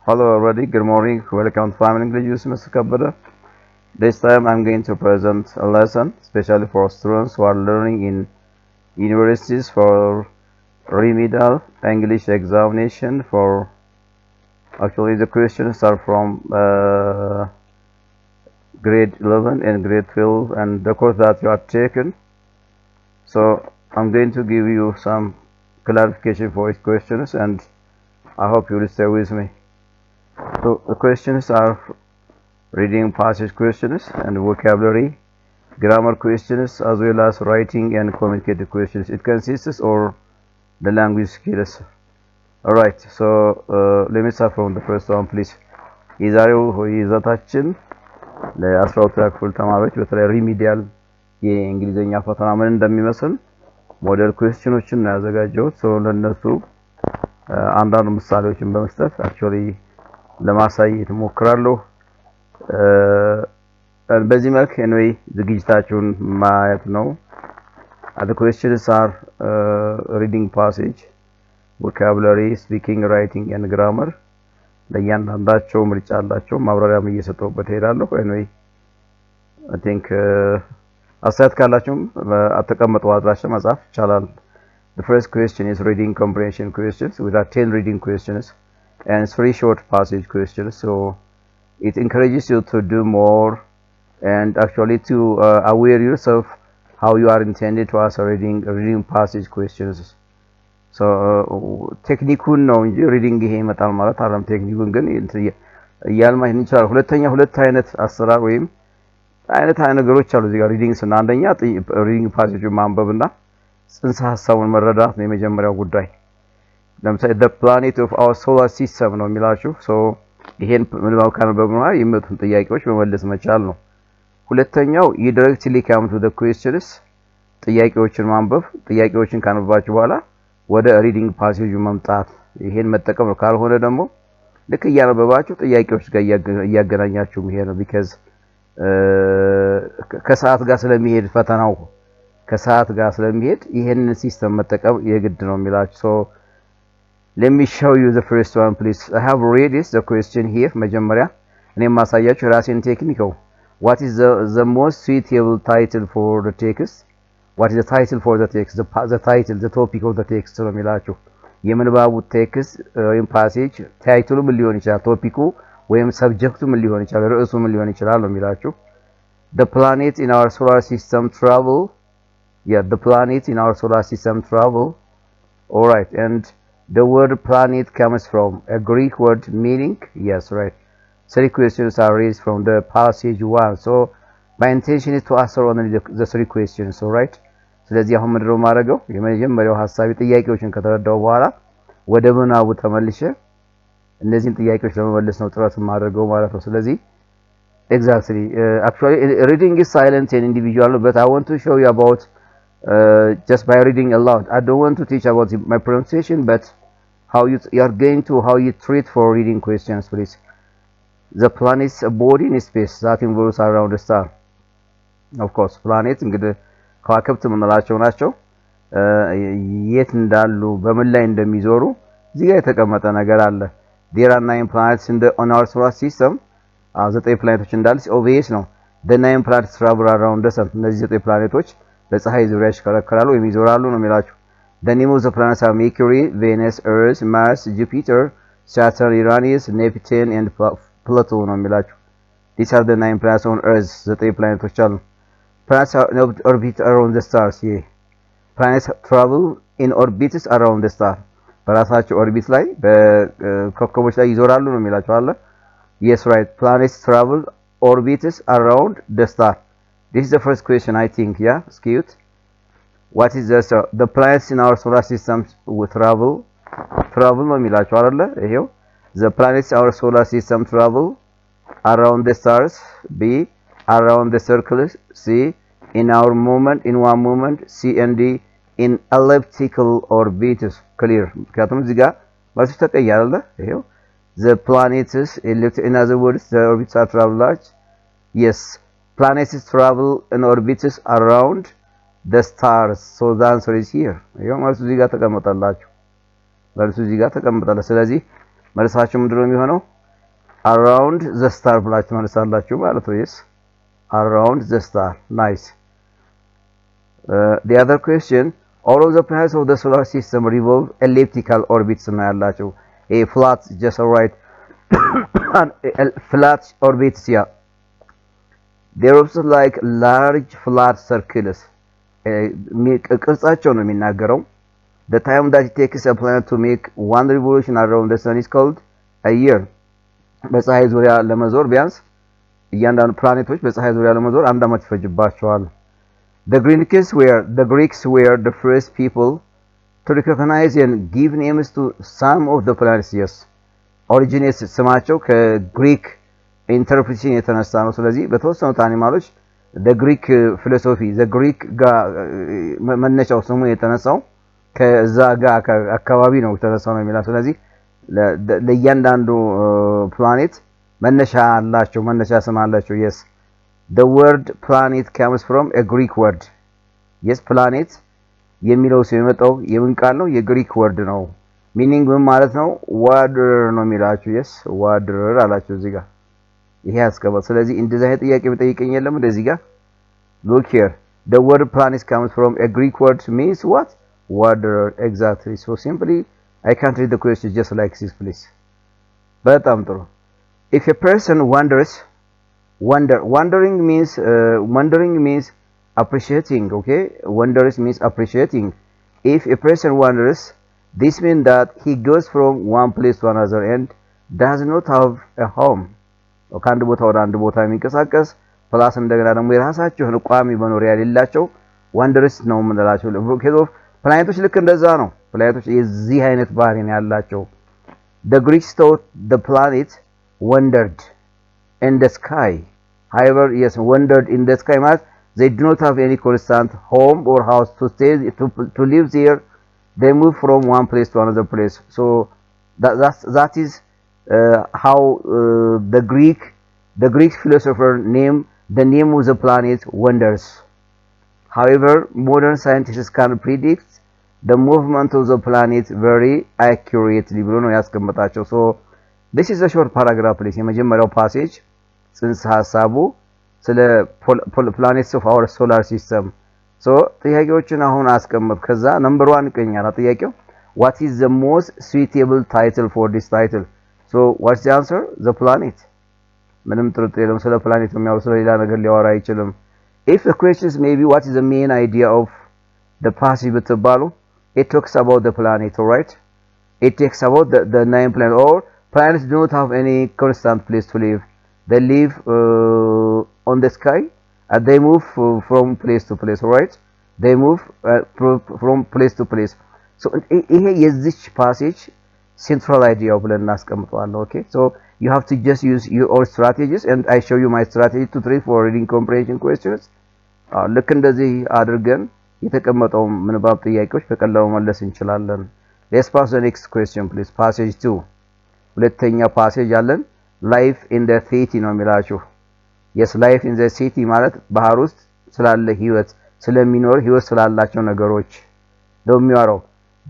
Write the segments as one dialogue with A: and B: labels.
A: Hello everybody, good morning, welcome to Family English with Mr. Kabada. This time I'm going to present a lesson especially for students who are learning in universities for remedial English examination for actually the questions are from grade 11 and grade 12 and the course that you have taken. So I'm going to give you some clarification for each questions and I hope you will stay with me. So the questions are reading passage questions and vocabulary, grammar questions, as well as writing and communicative questions. It consists of the language skills. Alright, so let me start from the first one, please. የዛሬው ይዘታችን ለ12ኛ ክፍል ተማሪዎች በተለይ ሪሚዲያል የእንግሊዘኛ ፈተና ምን እንደሚመስል ሞዴል ኩዌስችኖችን ነው ያዘጋጀሁት። ሶ ለነሱ አንዳንድ ምሳሌዎችን በመስጠት አክቹአሊ ለማሳየት ሞክራለሁ። በዚህ መልክ anyway ዝግጅታችሁን ማየት ነው። The questions are reading passage, vocabulary, speaking, writing and grammar. ለእያንዳንዳቸው ምርጫ አላቸው። ማብራሪያም እየሰጠሁበት እሄዳለሁ። anyway I think አስተያየት ካላችሁም አተቀመጡ አድራሻ መጻፍ ይቻላል። The first question is reading comprehension questions. We have 10 reading questions and 3 short passage questions. So it encourages you to do more and actually to aware yourself how you are intended to answer reading passage questions. So ቴክኒኩን ነው እንጂ ሪዲንግ ይሄ ይመጣል ማለት አይደለም። ቴክኒኩን ግን ያልማኝ እንችላለን። ሁለት አይነት አሰራር ወይም አይነት ነገሮች አሉ እዚህ ጋር ሪዲንግ ስና አንደኛ ሪዲንግ ፓሴጁን ማንበብና ጽንሰ ሐሳቡን መረዳት ነው የመጀመሪያው ጉዳይ። ለምሳሌ the planet of our solar system ነው የሚላችሁ። ሶ ይሄን ምንባው ካነበብነው የሚመጡትን ጥያቄዎች መመለስ መቻል ነው። ሁለተኛው you directly come to the questions ጥያቄዎችን ማንበብ ጥያቄዎችን ካነበባችሁ በኋላ ወደ ሪዲንግ ፓሴጁ መምጣት ይሄን መጠቀም ነው። ካልሆነ ደግሞ ልክ እያነበባችሁ ጥያቄዎች ጋር እያገናኛችሁ መሄድ ነው because ከሰዓት ጋር ስለሚሄድ ፈተናው ከሰዓት ጋር ስለሚሄድ ይሄን ሲስተም መጠቀም የግድ ነው የሚላችሁ። so let me show you the first one please. I have read the question here. መጀመሪያ እኔ ማሳያችሁ ራሴን ቴክኒክ ነው። What is the most suitable title for the text? What is the title for the text? The title, the topic of the text ነው የሚላችሁ። የምንባቡ ቴክስት ወይም ፓሴጅ ታይትሉ ምን ሊሆን ይችላል? ቶፒኩ ወይም ሰብጀክቱ ምን ሊሆን ይችላል? ርዕሱ ምን ሊሆን ይችላል ነው የሚላችሁ። The planet in our solar system travel. Yeah, the planet in our solar system travel. All right, and the word planet comes from a Greek word meaning. Yes, right. 3 questions are raised from the passage 1. So my intention is to answer only the 3 questions. All right. ስለዚህ አሁን ምንድነው ማድረገው? የመጀመሪያው ሐሳብ ጥያቄዎችን ከተረዳው በኋላ ወደ ምናቡ ተመልሼ እነዚህን ጥያቄዎች ለመመለስ ነው ጥረት ማድረገው ማለት ነው። ስለዚህ exactly actually reading is silent and individual, but I want to show you about just by reading aloud. I don't want to teach about my pronunciation, but how you are going to how you treat for reading questions, please. The planet is a body in space that involves around the star. Of course, planet እንግዲህ ከዋክብት ምንላቸው ናቸው። የት እንዳሉ በምን ላይ እንደሚዞሩ እዚህ ጋር የተቀመጠ ነገር አለ። There are 9 planets on our solar system. 9 ፕላኔቶች እንዳሉ obvious ነው። The 9 planets travel around the sun. እነዚህ 9 ፕላኔቶች በፀሐይ ዙሪያ ይሽከረከራሉ ወይም ይዞራሉ ነው የሚላችሁ። The name of the planets are Mercury, Venus, Earth, Mars, Jupiter, Saturn, Uranus, Neptune and Pluto ነው የሚላችሁ። These are the 9 planets on Earth. 9 ፕላኔቶች አሉ። Planets orbit around the stars. Yeah. Planets travel in orbits around the star. በራሳቸው ኦርቢት ላይ በኮከቦች ላይ ይዞራሉ ነው የሚላችሁ አለ። Yes, right. Planets travel orbits around the star. This is the first question I think. Yeah, skewed. What is the planets in our solar system will travel ነው የሚላችሁ አይደለ? ይሄው the planets in our solar system travel around the stars. B around the circles. C in one moment. C and D in elliptical orbits. Clear? ምክንያቱም እዚህ ጋር መልሱ ተቀያለ። ይሄው the planets in other words the orbits are travel large. Yes, planets travel in orbits around the stars. So the answer is here. ይሄው መልሱ እዚህ ጋር ተቀምጣላችሁ። መልሱ እዚህ ጋር ተቀምጣለ። ስለዚህ መልሳችሁ ምንድነው የሚሆነው? around the star ብላችሁ መልሳላችሁ ማለት ነው yes around the star nice the other question all of the planets of the solar system revolve elliptical orbits ነው ያላችሁ a flat just right flat orbits yeah they're also like large flat circles ቅርጻቸው ነው የሚናገረው the time that it takes a planet to make one revolution around the sun is called a year በፀሐይ ዙሪያ ለመዞር ቢያንስ እያንዳንዱ ፕላኔቶች በፀሐይ ዙሪያ ለመዞር አንድ አመት ይፈጅባቸዋል the Greeks were the first people to recognize and give names to some of the planets yes originates ስማቸው ከግሪክ ኢንተርፕሬቴሽን የተነሳ ነው ስለዚህ በተወሰኑት አኒማሎች the Greek philosophy the Greek መነሻው ስሙ የተነሳው ከዛ ጋር አካባቢ ነው የተነሳው ነው የሚለው ስለዚህ ለእያንዳንዱ ፕላኔት መነሻ አላቸው መነሻ ስም አላቸው yes the word planet comes from a Greek word yes planet የሚለው ስም የመጣው የምን ቃል ነው የግሪክ ወርድ ነው meaning ምን ማለት ነው water ነው የሚላችሁ yes water አላችሁ እዚህ ጋር ይሄ ያስቀባው ስለዚህ እንደዚህ አይነት ጥያቄ በጠይቀኝ የለም እንደዚህ ጋር look here the word planet comes from a Greek word means what water exactly so simply I can't read the question just like this please በጣም ጥሩ if a person wondering means appreciating okay wonders means appreciating if a person wonders this means that he goes from one place to another and does not have a home ከአንድ ቦታ ወደ አንድ ቦታ የሚንቀሳቀስ ፕላስ እንደገና ደግሞ የራሳቸው ቋሚ መኖሪያ የሌላቸው ወንደርስ ነው የምንላቸው ኬዞፍ ፕላኔቶች ልክ እንደዛ ነው ፕላኔቶች የዚህ አይነት ባህሪ ነው ያላቸው the Greeks thought the planet wandered in the sky however yes wandered in the sky means they do not have any constant home or house to stay to live there they move from one place to another place so that is how the Greek philosopher named the name of the planet wonders however modern scientists can predict the movement of the planet very accurately ብሎ ነው ያስቀመጣቸው so this is a short paragraph please የመጀመሪያው ፓሴጅ ጽንሰ ሐሳቡ ስለ planets of our solar system so ጥያቄዎችን አሁን አስቀመጥ ከዛ ነምበር 1 ይቀኛል ጥያቄው what is the most suitable title for this title so what's the answer the planet ምንም ጥርጥር የለም ስለ ፕላኔት የሚያወራ ስለ ሌላ ነገር ሊያወራ አይችልም if the questions maybe what is the main idea of the passage በተባሉ it talks about the planet all right it talks about the nine planets or planets do not have any constant place to live they live on the sky and they move from place to place all right they move from place to place so ይሄ የዚህ passage central idea ብለን እናስቀምጠዋለን okay so you have to just use your own strategies and I show you my strategy to try for reading comprehension questions ልክ እንደዚህ አድርገን የተቀመጠው ምንባብ ጥያቄዎች በቀላሉ መለስ እንችላለን let's pass the next question please passage 2 ሁለተኛ ፓሴጅ አለን life in the city ነው የሚላችሁ yes life in the city ማለት ባህር ውስጥ ስላለ ህይወት ስለሚኖር ህይወት ስላላቸው ነገሮች ነው የሚያወራው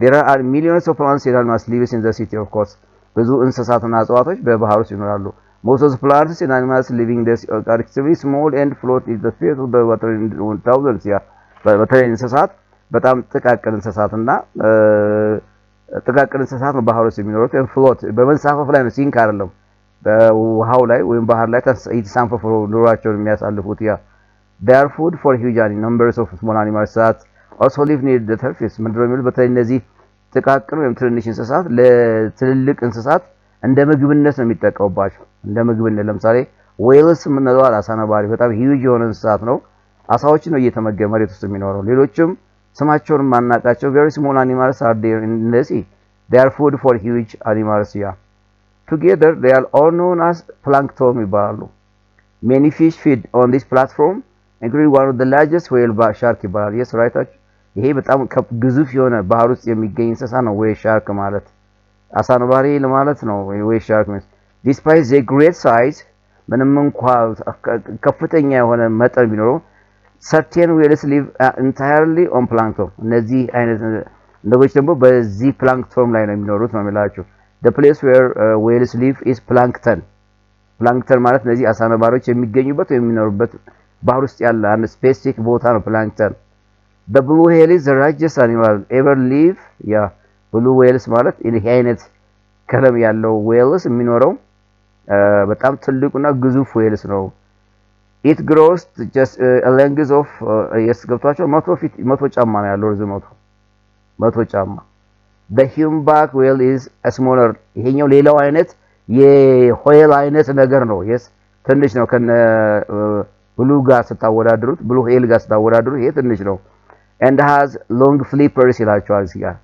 A: there are millions of plants and animals live in the city of course ብዙ እንስሳትና እጽዋቶች በባህር ውስጥ ይኖራሉ most of the plants and animals living there are extremely small and float in the space of the water in thousands yeah በተለይ እንስሳት በጣም ጥቃቅን እንስሳትና ጥቃቅን እንስሳት ነው ባህር ውስጥ የሚኖሩት ፍሎት በመንሳፈፍ ላይ ነው ሲንክ አይደለም በውሃው ላይ ወይም ባህር ላይ የተሳንፈፉ ኑሯቸውን የሚያሳልፉት ያ they are food for huge numbers of small animals that also live near the surface ምንድነው የሚሉት በተለይ እነዚህ ጥቃቅን ወይም ትንንሽ እንስሳት ለትልልቅ እንስሳት እንደ ምግብነት ነው የሚጠቀሙባቸው እንደ ምግብነት ለምሳሌ whales ምንለው አሳ ነባሪ በጣም huge የሆነ እንስሳት ነው አሳዎች ነው እየተመገበ መሬት ውስጥ የሚኖረው ሌሎችም ስማቸውን ማናቃቸው very small animals are there in the sea they are food for huge animals yeah together they are all known as plankton ይባላሉ many fish feed on this platform including one of the largest whale shark ይባላል yes right ይሄ በጣም ግዙፍ የሆነ ባህር ውስጥ የሚገኝ እንስሳ ነው whale shark ማለት አሳ ነባሪ ለማለት ነው whale shark means despite their great size ምንም እንኳን ከፍተኛ የሆነ መጠን ቢኖረው certain whales live entirely on plankton እነዚህ አይነት ነገሮች ደግሞ በዚህ plankton ላይ ነው የሚኖሩት ነው የሚላችሁ the place where whales live is plankton ፕላንክተን ማለት እነዚህ አሳ ነባሪዎች የሚገኙበት ወይ የሚኖሩበት ባህር ውስጥ ያለ አንድ ስፔሲፊክ ቦታ ነው ፕላንክተን። the blue whale is the largest animal ever live ያ blue whales ማለት ይሄ አይነት ቀለም ያለው whales የሚኖረው በጣም ትልቁና ግዙፍ whales ነው። it grows just a length of yes ገብቷቸው 100 ጫማ ነው ያለው ርዝመቱ 100 ጫማ። the humpback whale is a smaller ይሄኛው ሌላው አይነት የwhale አይነት ነገር ነው yes ትንሽ ነው ከነ blue ጋር ስታወዳድሩት blue whale ጋር ስታወዳድሩት ይሄ ትንሽ ነው። and has long flippers ይላቸዋል እዚህ ጋር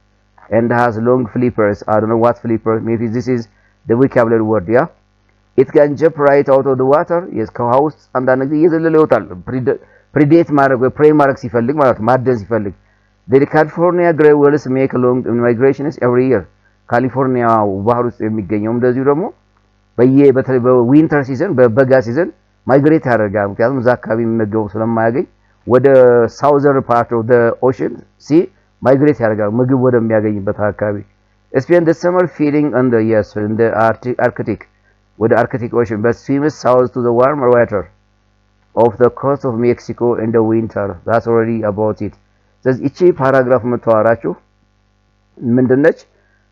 A: and has long flippers I don't know what flippers maybe this is the vocabulary word yeah it can jump right out of the water yes ከውሃ ውስጥ አንዳንድ ጊዜ እየዘለለ ይወጣል ፕሪዴት ማድረግ ወይ ፕሬይ ማድረግ ሲፈልግ ማለት ማደን ሲፈልግ the California gray whales make long migrations every year ካሊፎርኒያ ባህር ውስጥ የሚገኘው እንደዚሁ ደግሞ በተለይ በዊንተር ሲዝን በበጋ ሲዝን ማይግሬት ያደርጋል ምክንያቱም እዛ አካባቢ የሚመገቡ ስለማያገኝ ወደ southern part of the ocean sea migrate ያደርጋል ምግብ ወደሚያገኝበት አካባቢ spend the summer feeding on the yes in the Arctic ወደ Arctic Ocean but swims south to the warmer water of the coast of Mexico in the winter that's already about it ስለዚህ እቺ ፓራግራፍ መተዋራችሁ ምንድነች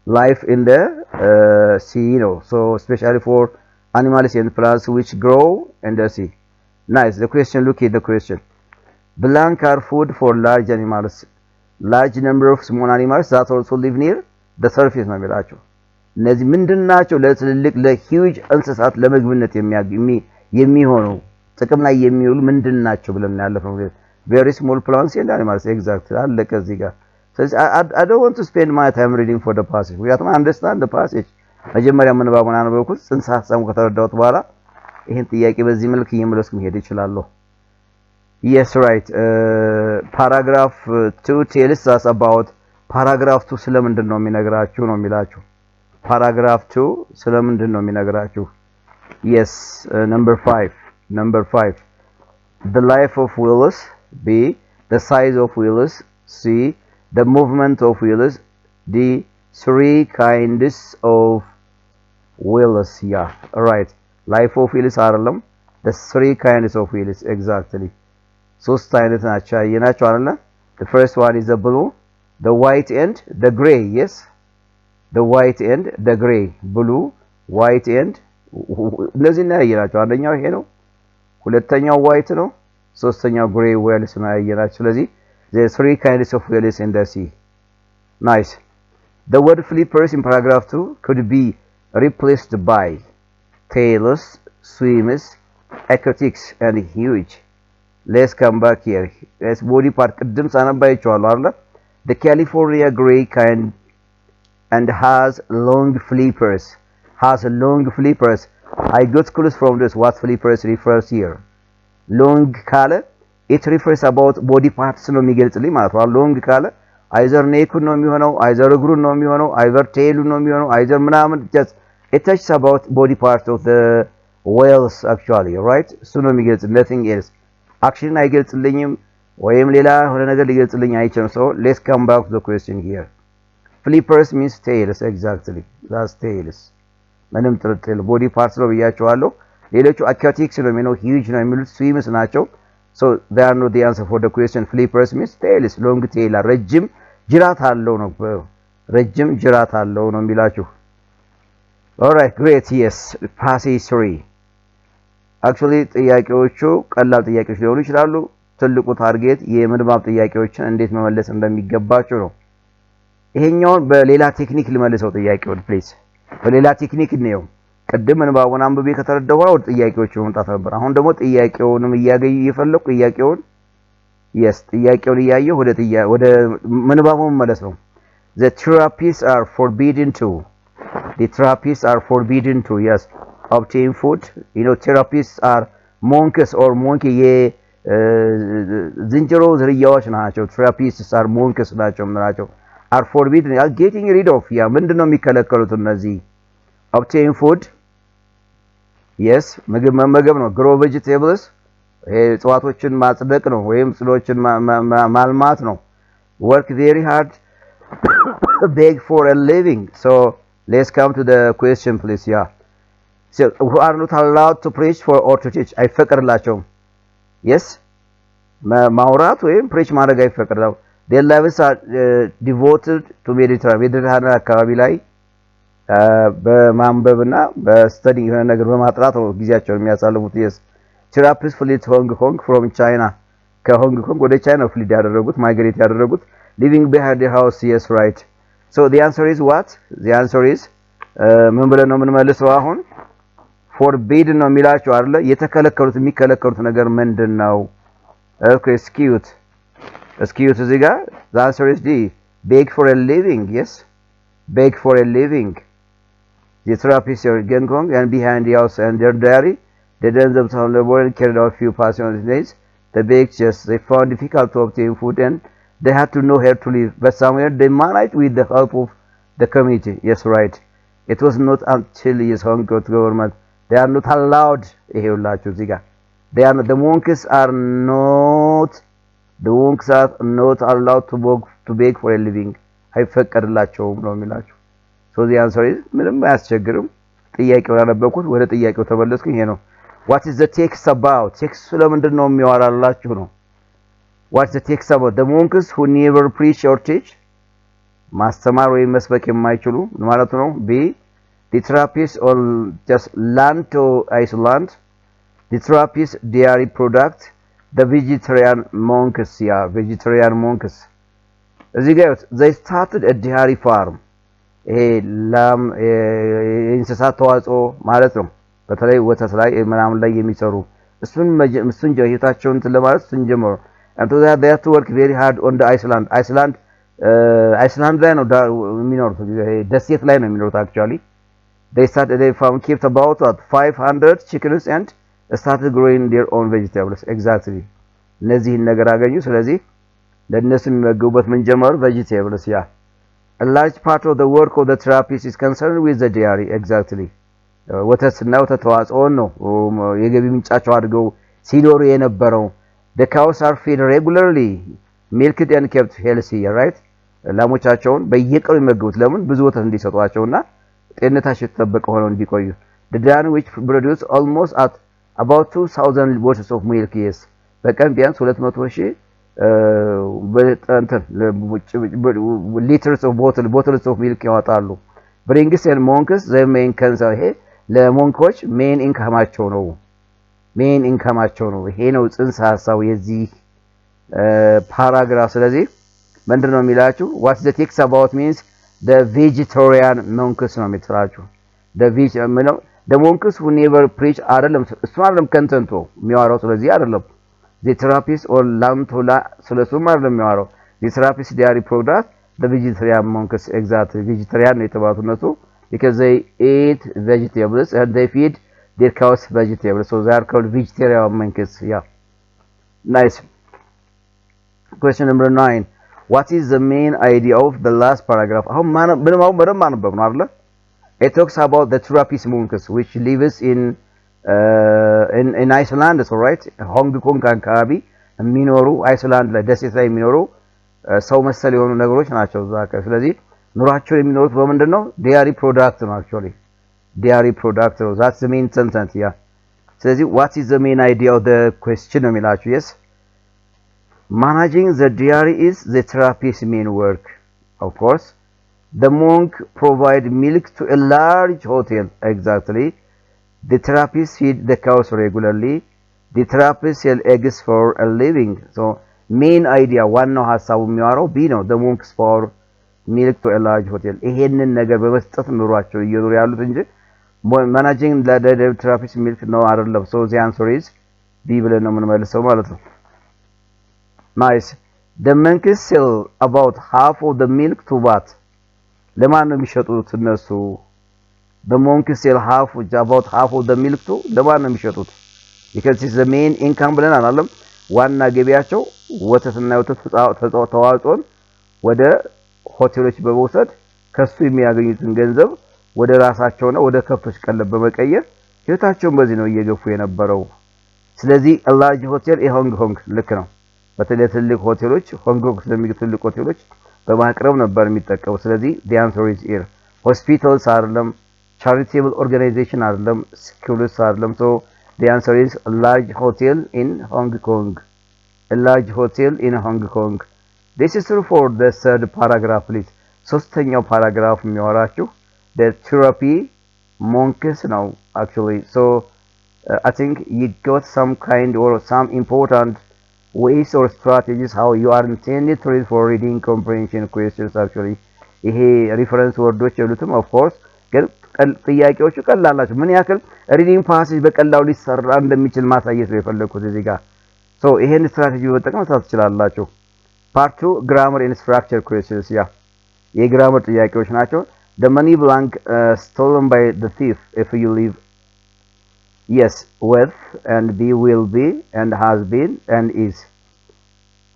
A: life in the sea ነው so especially for animals and plants which grow in the sea nice the question look at the question blank are food for large animals large number of small animals that also live near the surface ነው የሚላቸው እነዚህ ምንድናቸው ለትልልቅ ለሂውጅ እንስሳት ለምግብነት የሚሆኑ ጥቅም ላይ የሚውሉ ምንድናቸው ብለን ያለፈው very small plants and animals exactly አለቀ እዚህ ጋር ስለዚህ I don't want to spend my time reading for the passage we have to understand the passage መጀመሪያ ምንባቡን አነበብኩት ጽንሰ ሐሳቡን ከተረዳሁት በኋላ ይሄን ጥያቄ በዚህ መልክ እየመለስኩ መሄድ እችላለሁ yes right paragraph 2 tells us about paragraph 2 ስለምንድን ነው የሚነግራችሁ ነው የሚላችሁ paragraph 2 ስለምንድን ነው የሚነግራችሁ yes number 5 the life of whales b the size of whales c the movement of whales d three kinds of whales yeah right life of whales አይደለም the three kinds of whales exactly ሶስት አይነት ናቸው ያየናቸው አይደለ the first one is the blue the white and the gray yes the white and the gray blue white and እነዚህ ነው ያየናቸው አንደኛው ይሄ ነው ሁለተኛው white ነው ሶስተኛው gray whales ነው ያየናቸው ስለዚህ the three kinds of whales in the sea nice the word flippers in paragraph 2 could be replaced by tails swimmers aquatics and huge let's come back here as body part ቅድም ሳነባይቻለሁ አይደል the California gray kind and has long flippers I got clues from this what flippers refers here long ካለ it refers about body parts ነው የሚገልጽልኝ ማለት ነው long ካለ either neck ነው የሚሆነው either እግሩ ነው የሚሆነው either tail ነው የሚሆነው either ምናምን just it touches about body parts of the whales actually right so ነው የሚገልጽ nothing else action አይገልጽልኝም ወይም ሌላ ሆነ ነገር ሊገልጽልኝ አይችልም so let's come back to the question here flippers means tails exactly that's tails ምንም ጥርጥር body parts ነው ብያቸዋለሁ ሌሎቹ aquatics ነው የሚለው huge ነው የሚሉት swimmers ናቸው so they are not the answer for the question flippers means tails long tail ረጅም ጅራት አለው ነው ረጅም ጅራት አለው ነው የሚላችሁ all right great yes passage 3 actually ጥያቄዎቹ ቀላል ጥያቄዎች ሊሆኑ ይችላሉ ትልቁ ታርጌት የምንባብ ጥያቄዎችን እንዴት መመለስ እንደሚገባቸው ነው ይሄኛውን በሌላ ቴክኒክ ልመልሰው ጥያቄውን ፕሊዝ በሌላ ቴክኒክ ነው ቀደም ምንባቡን አንብቤ ከተረዳው ወደ ጥያቄዎቹ መምጣት ነበር አሁን ደግሞ ጥያቄውንም እየፈለኩ ጥያቄውን yes ጥያቄውን እያየሁ ወደ ምንባቡ መመለስ ነው the therapies are forbidden to yes obtain food you know therapies are monkeys or monkey ዝንጀሮ ዝርያዎች ናቸው therapies are monkeys ናቸው are forbidden are getting rid of ያ ምንድነው የሚከለከሉት እነዚህ obtain food yes ምግብ መመገብ ነው grow vegetables እጽዋቶችን ማጽደቅ ነው ወይም ጽሎችን ማልማት ነው work very hard beg for a living so let's come to the question please yeah who are not allowed to preach for or to teach አይፈቀድላቸውም yes ማውራት ወይም preach ማድረግ አይፈቀድላቸውም their lives are devoted to Mediterranean አካባቢ ላይ በማንበብና በስተዲ የሆነ ነገር በማጥራት ነው ጊዜያቸውን የሚያሳልፉት yes therapists flee to Hong Kong from China ከሆንግ ኮንግ ወደ ቻይና ፍሊድ ያደረጉት ማይግሬት ያደረጉት living behind the house yes right so the answer is what the answer is ምን ብለን ነው የምንመልሰው አሁን forbidden ነው የሚላቸው አይደለ የተከለከሉት የሚከለከሉት ነገር ምንድነው okay skewed እዚህ ጋር the answer is D beg for a living yes beg for a living the therapists are Hong Kong and behind the house and their diary they themselves on the board carried out few passionate days the beggars they found difficult to obtain food and they had to know where to live but somewhere they managed with the help of the community yes right it was not until his Hong Kong government they are not allowed ይሄውላችሁ እዚህ ጋር they are not, the monks are not allowed to beg for a living አይፈቀድላቸውም ነው የሚላችሁ so the answer is ምንም አያስቸግርም ጥያቄው ያነበብኩት ወደ ጥያቄው ተመለስኩኝ ይሄ ነው what is the text about text ስለምንድን ነው የሚያወራላችሁ ነው what is the text about the monks who never preach or teach ማስተማር ወይ መስበክ የማይችሉ ማለት ነው b the therapists or just land to Iceland the therapists dairy product the vegetarian monks vegetarian monks እዚህ ጋር they started a dairy farm ይሄ ላም እንስሳት ተዋጽኦ ማለት ነው በተለይ ወተት ላይ ምናምን ላይ የሚሰሩ እሱን ጀይታቸውን ለማለት ስንጀምር and so they have to work very hard on the Iceland ላይ ነው የሚኖሩት ደሴት ላይ ነው የሚኖሩት actually they started they farm kept about 500 chickens and started growing their own vegetables exactly እነዚህን ነገር አገኙ ስለዚህ ለነሱ የሚመገቡበት ምን ጀመሩ vegetables a large part of the work of the therapist is concerned with the dairy exactly ወተትና ወተት ተዋጽኦ ነው የገቢ ምንጫቸው አድርገው ሲኖሩ የነበረው the cows are fed regularly milked and kept healthy right ላሞቻቸውን በየቀኑ ይመገቡት ለምን ብዙ ወተት እንዲሰጧቸውና ጤንነታቸው ተጠበቀ ሆነው እንዲቆዩ the dairy which produce almost at about 2000 bottles of milk yes በቀን ቢያንስ 200,000 liters of bottles of milk ያወጣሉ brings and monks the main concern ይሄ ለሞንኮች main incomeአቸው ነው ይሄ ነው ጽንሰ ሐሳቡ የዚህ ፓራግራፍ ስለዚህ ምንድነው የሚላችሁ what the text about means the vegetarian monks ነው የሚጥራችሁ the monks who never preach አይደለም እሱ አይደለም ኮንተንቱ የሚያወራው ስለዚህ አይደለም the therapist or lamtola ስለሱም አይደለም የሚያወራው the therapist dairy product the vegetarian monks exactly vegetarian ነው የተባሉት እነሱ because they eat vegetables and they feed their cows vegetables so they are called vegetarian monks yeah nice question number 9 what is the main idea of the last paragraph አሁን ምንም ማንበብ ነው አይደል it talks about the therapist monks which lives in Iceland so right Hong Kong አካባቢ የሚኖሩ አይስላንድ ላይ ደሴት ላይ የሚኖሩ ሰው መሰል የሆኑ ነገሮች ናቸው ዛካ ስለዚህ ኑራቸው የሚኖሩት በመንደነው dairy product ነው actually dairy product ነው that's the main sentence yeah ስለዚህ what is the main idea of the question ነው የሚላችሁ yes managing the dairy is the therapist's main work of course the monk provide milk to a large hotel exactly the therapist feed the cows regularly the therapist sell eggs for a living so main idea one ነው ሐሳቡ የሚያወራው b ነው the monks for milk to a large hotel ይሄንን ነገር በመስጠት ኑሯቸው እየኖሩ ያሉት እንጂ managing the therapist milk ነው አይደለም so the answer is b ብለን ነው የምንመልሰው ማለት ነው nice the monks sell about half of the milk to what ለማን ነው የሚሸጡት እነሱ the monks sell about half of the milk to ለማን ነው የሚሸጡት because it's the main income ብለን አላለም ዋና ገቢያቸው ወተትና ወተት ተዋጽኦን ወደ ሆቴሎች በመውሰድ ከሱ የሚያገኙትን ገንዘብ ወደ ራሳቸውና ወደ ከፍቶች ቀለብ በመቀየር ህይወታቸውን በዚህ ነው እየገፉ የነበረው ስለዚህ a large hotel የሆንግ ኮንግ ልክ ነው በተለይ ትልቅ ሆቴሎች ሆንግ ኮንግ ስለሚገኙ ትልቅ ሆቴሎች በማቅረብ ነበር የሚጠቀሙ ስለዚህ the answer is here hospitals አይደለም charitable organization አይደለም schools አይደለም so the answer is a large hotel in Hong Kong a large hotel in Hong Kong this is true for the third paragraph please ሶስተኛው ፓራግራፍ የሚያወራችሁ the therapy monks now actually so I think you got some kind or some important ways or strategies how you are intended to read for reading comprehension questions actually ይሄ ሪፈረንስ ወርዶች ያሉትም of course ግን ጥያቄዎቹ ቀላል ናቸው ምን ያክል ሪዲንግ ፓሴጅ በቀላሉ ሊሰራ እንደሚችል ማሳየት ነው የፈለኩት እዚህ ጋር so ይሄን ስትራቴጂ በመጠቀም ታስችላላችሁ part 2 grammar and structure questions ያ የግራመር ጥያቄዎች ናቸው the money blank stolen by the thief if you leave yes with and be will be and has been and is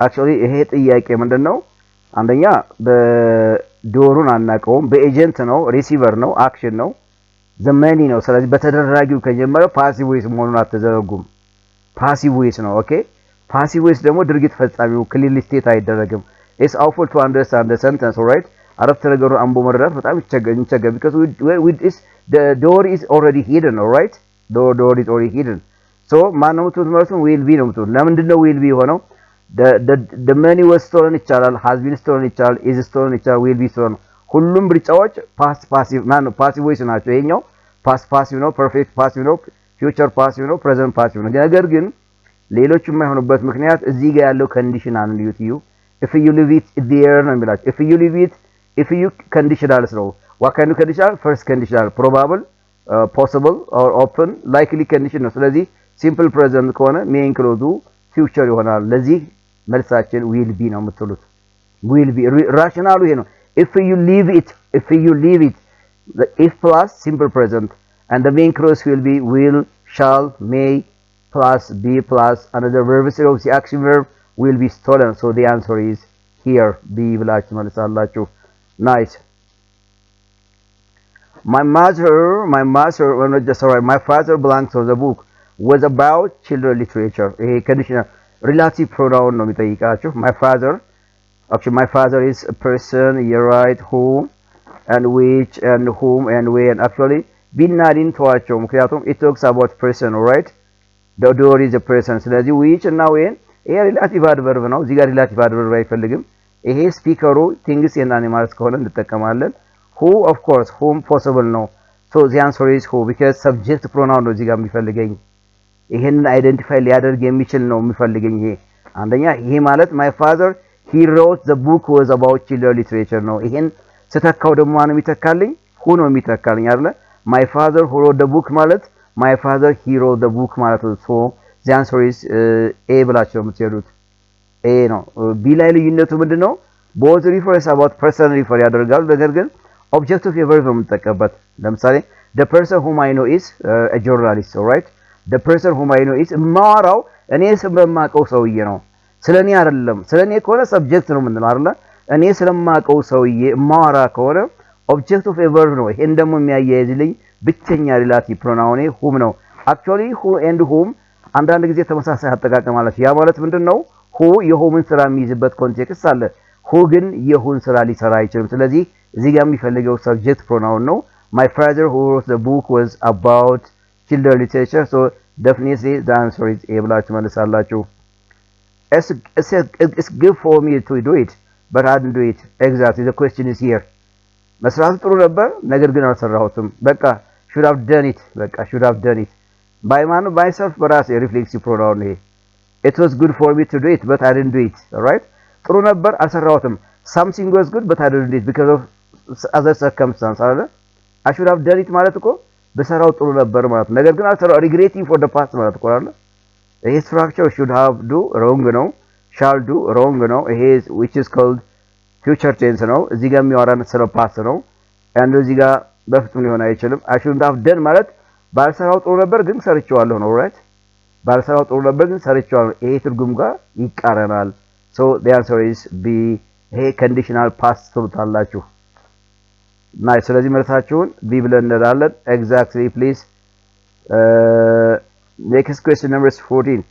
A: actually ይሄ ጥያቄ ምንድነው አንደኛ በዶሩን አናቀውም በኤጀንት ነው ሪሲቨር ነው አክሽን ነው ዘመኒ ነው ስለዚህ በተደራጊው ከጀመረ ፓሲቭ ቮይስ መሆኑን አትዘረጉም ፓሲቭ ቮይስ ነው ኦኬ ፓሲቭ ቮይስ ደግሞ ድርጊት ፈጻሚው ክሊርሊ ስቴት አይደረግም it's awful to understand the sentence alright አረፍተ ነገሩ አንቦ መረዳት በጣም ይቸገር because with this the door is already hidden alright the door is already hidden so ማነው ትምህርቱ will be ነው ለምንድን ነው will be ሆነው the money was stolen ይቻላል has been stolen ይቻላል is stolen ይቻላል will be stolen ሁሉም ብርጫዎች past passive ማነው passive voice ናቸው ይሄኛው past passive ነው perfect passive ነው future passive ነው present passive ነው ነገር ግን ሌሎች የማይሆኑበት ምክንያት እዚህ ጋር ያለው condition አንልዩት you if you leave it there ነው የሚላችሁ if you leave it if you conditional ነው what kind of conditional first conditional probable possible or open likely condition ነው ስለዚህ simple present ከሆነ may include future ይሆናል ለዚህ መልሳችን will be ነው የምትሉት will be rational ይሄ ነው if you leave it the if plus simple present and the main clause will be will shall may plus be plus another verb of the action verb will be stolen so the answer is here be ብላችሁ መልሳላችሁ nice my father belongs to the book was about children literature a conditional relative pronoun ነው የሚጠይቃችሁ my father is a person you're right who and which and whom and when actually ቢናዲን ተዋቸው ምክንያቱም it talks about person alright the door is a person ስለዚህ which እና when ይሄ relative adverb ነው እዚህ ጋር relative adverb አይፈልግም ይሄ ስፒከሩ things and animals ከሆነ እንጠቀማለን who of course whom possible ነው so the answer is who because subject pronoun ነው እዚህ ጋር የሚፈልገኝ ይሄንን አይደንቲፋይ ሊያደርግ የሚችል ነው የሚፈልገኝ ይሄ አንደኛ ይሄ ማለት my father he wrote the book was about children literature ነው ይሄን ስተካው ደግሞ ማን የሚተካልኝ who ነው የሚተካልኝ አይደለ my father who wrote the book ማለት my father he wrote the book ማለት ነው so the answer is a ብላችሁ የምትሄዱት a ነው b ላይ ልዩነቱ ምንድነው both refers about person refer ያደርጋሉ ነገር ግን objective verb ነው የምትጠቀምበት ለምሳሌ the person whom I know is a journalist alright the person whom I know is ማራው እኔ ስለማቀው ሰውዬ ነው ስለኔ አይደለም ስለኔ ከሆነ subject ነው ምንለው አይደለ እኔ ስለማቀው ሰውዬ ማራ ከሆነ object of a verb ነው ይሄን ደግሞ የሚያያይዝልኝ ብቸኛ relative pronoun whom ነው actually who and whom አንዳንድ ጊዜ ተመሳሳይ አጠቃቀም ማለት ያ ማለት ምንድነው who የሆምን ስራ የሚይዝበት ኮንቴክስት አለ who ግን የሆን ስራ ሊሰራ አይችልም ስለዚህ እዚህ ጋር የሚፈልገው subject pronoun ነው my father who wrote the book was about children literature so definitely the answer is a ብላችሁ መልሳላችሁ it's good for me to do it but I didn't do it exactly the question is here መስራት ጥሩ ነበር ነገር ግን አልሰራሁትም በቃ should have done it በቃ should have done it by myself በራሴ reflexive pronoun ይሄ it was good for me to do it but I didn't do it alright ጥሩ ነበር አልሰራሁትም something was good but I didn't do it because of other circumstances አይደል I should have done it ማለት እኮ በሰራው ጥሩ ነበር ማለት ነገር ግን አልሰራው regretting for the past ማለት እኮ አይደል ይሄ structure should have do wrong ነው shall do wrong ነው ይሄ which is called future tense ነው እዚህ ጋር የሚያወራን ስለ past ነው and እዚህ ጋር በፍጹም ሊሆን አይችልም I should have done ማለት ባልሰራው ጥሩ ነበር ግን ሰርቼዋለሁ ነው right ባልሰራው ጥሩ ነበር ግን ሰርቼዋለሁ ይሄ ትርጉም ጋር ይቃረናል so the answer is B ይሄ conditional past ትሉታላችሁ nice ስለዚህ መልሳችሁን B ብለን እንላለን exactly please next question number 14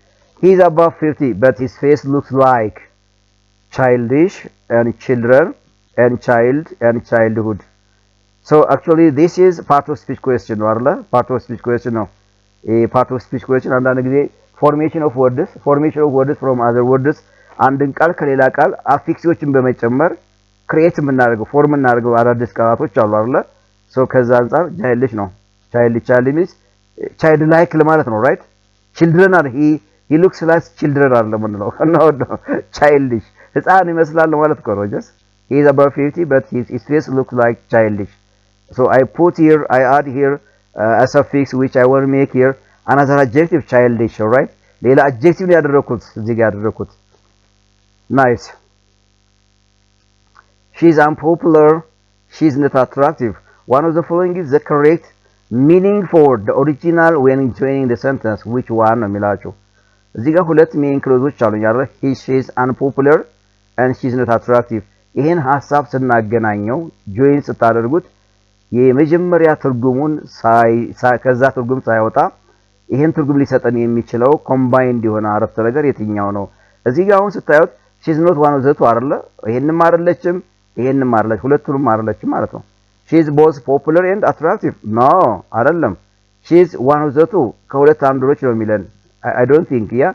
A: he is above 50 but his face looks like childish and children and child and childhood So actually this is part of speech question ነው አይደለ? part of speech question ነው። part of speech question አንዳንድ ጊዜ formation of words from other words አንድን ቃል ከሌላ ቃል አፊክሲዎችን በመጨመር ክሬት የምናደርገው ፎርም የምናደርገው አዳዲስ ቃላቶች አሉ አይደለ? so ከዛ አንፃር childish ነው። child means child like ለማለት ነው right? children are he looks like children are ለምንለው ነው childish ህፃን ይመስላል ማለት እኮ ነው just he is about 50 but his face looks like childish. So I put here, I add here a suffix which I want to make here another adjective childish, all right? ሌላ adjective ነው ያደረኩት እዚህ ጋር ያደረኩት nice. She is unpopular, she is not attractive. One of the following is the correct meaning for the original when joining the sentence. Which one ነው የሚላችሁ እዚህ ጋር ሁለት main clauses አሉኝ አይደል? she is unpopular and she is not attractive. ይሄን ሐሳብ ስናገናኘው join ስታደርጉት የመጀመሪያ ትርጉሙን ከዛ ትርጉም ሳይወጣ ይሄን ትርጉም ሊሰጠን የሚችለው ኮምባይንድ የሆነ አረፍተ ነገር የትኛው ነው? እዚህ ጋር አሁን ስታዩት she is not one of the two አይደለ? ይሄንም አይደለችም ይሄንም አይደለች ሁለቱንም አይደለችም ማለት ነው። she is both popular and attractive no አይደለም። she is one of the two ከሁለት አንዱሮች ነው የሚለን I don't think yeah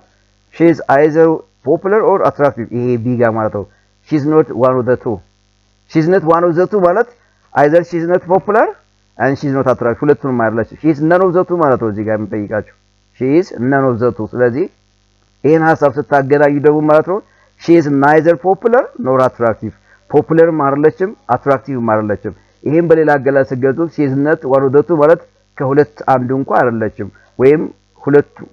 A: she is either popular or attractive ይሄ ቢጋ ማለት ነው። she is not one of the two she is not one of the two ማለት either she is not popular and she is not attractive ሁለቱንም አይደለች she is none of the two ማለት ነው። እዚህ ጋር የምጠይቃችሁ she is none of the two ስለዚህ ይሄን ሐሳብ ስታገናኙ ደግሞ ማለት ነው she is neither popular nor attractive popular አይደለችም attractive አይደለችም። ይሄን በሌላ አገላለጽ ስትገልጹት she is not one of the two ማለት ከሁለት አንዱ እንኳን አይደለችም ወይም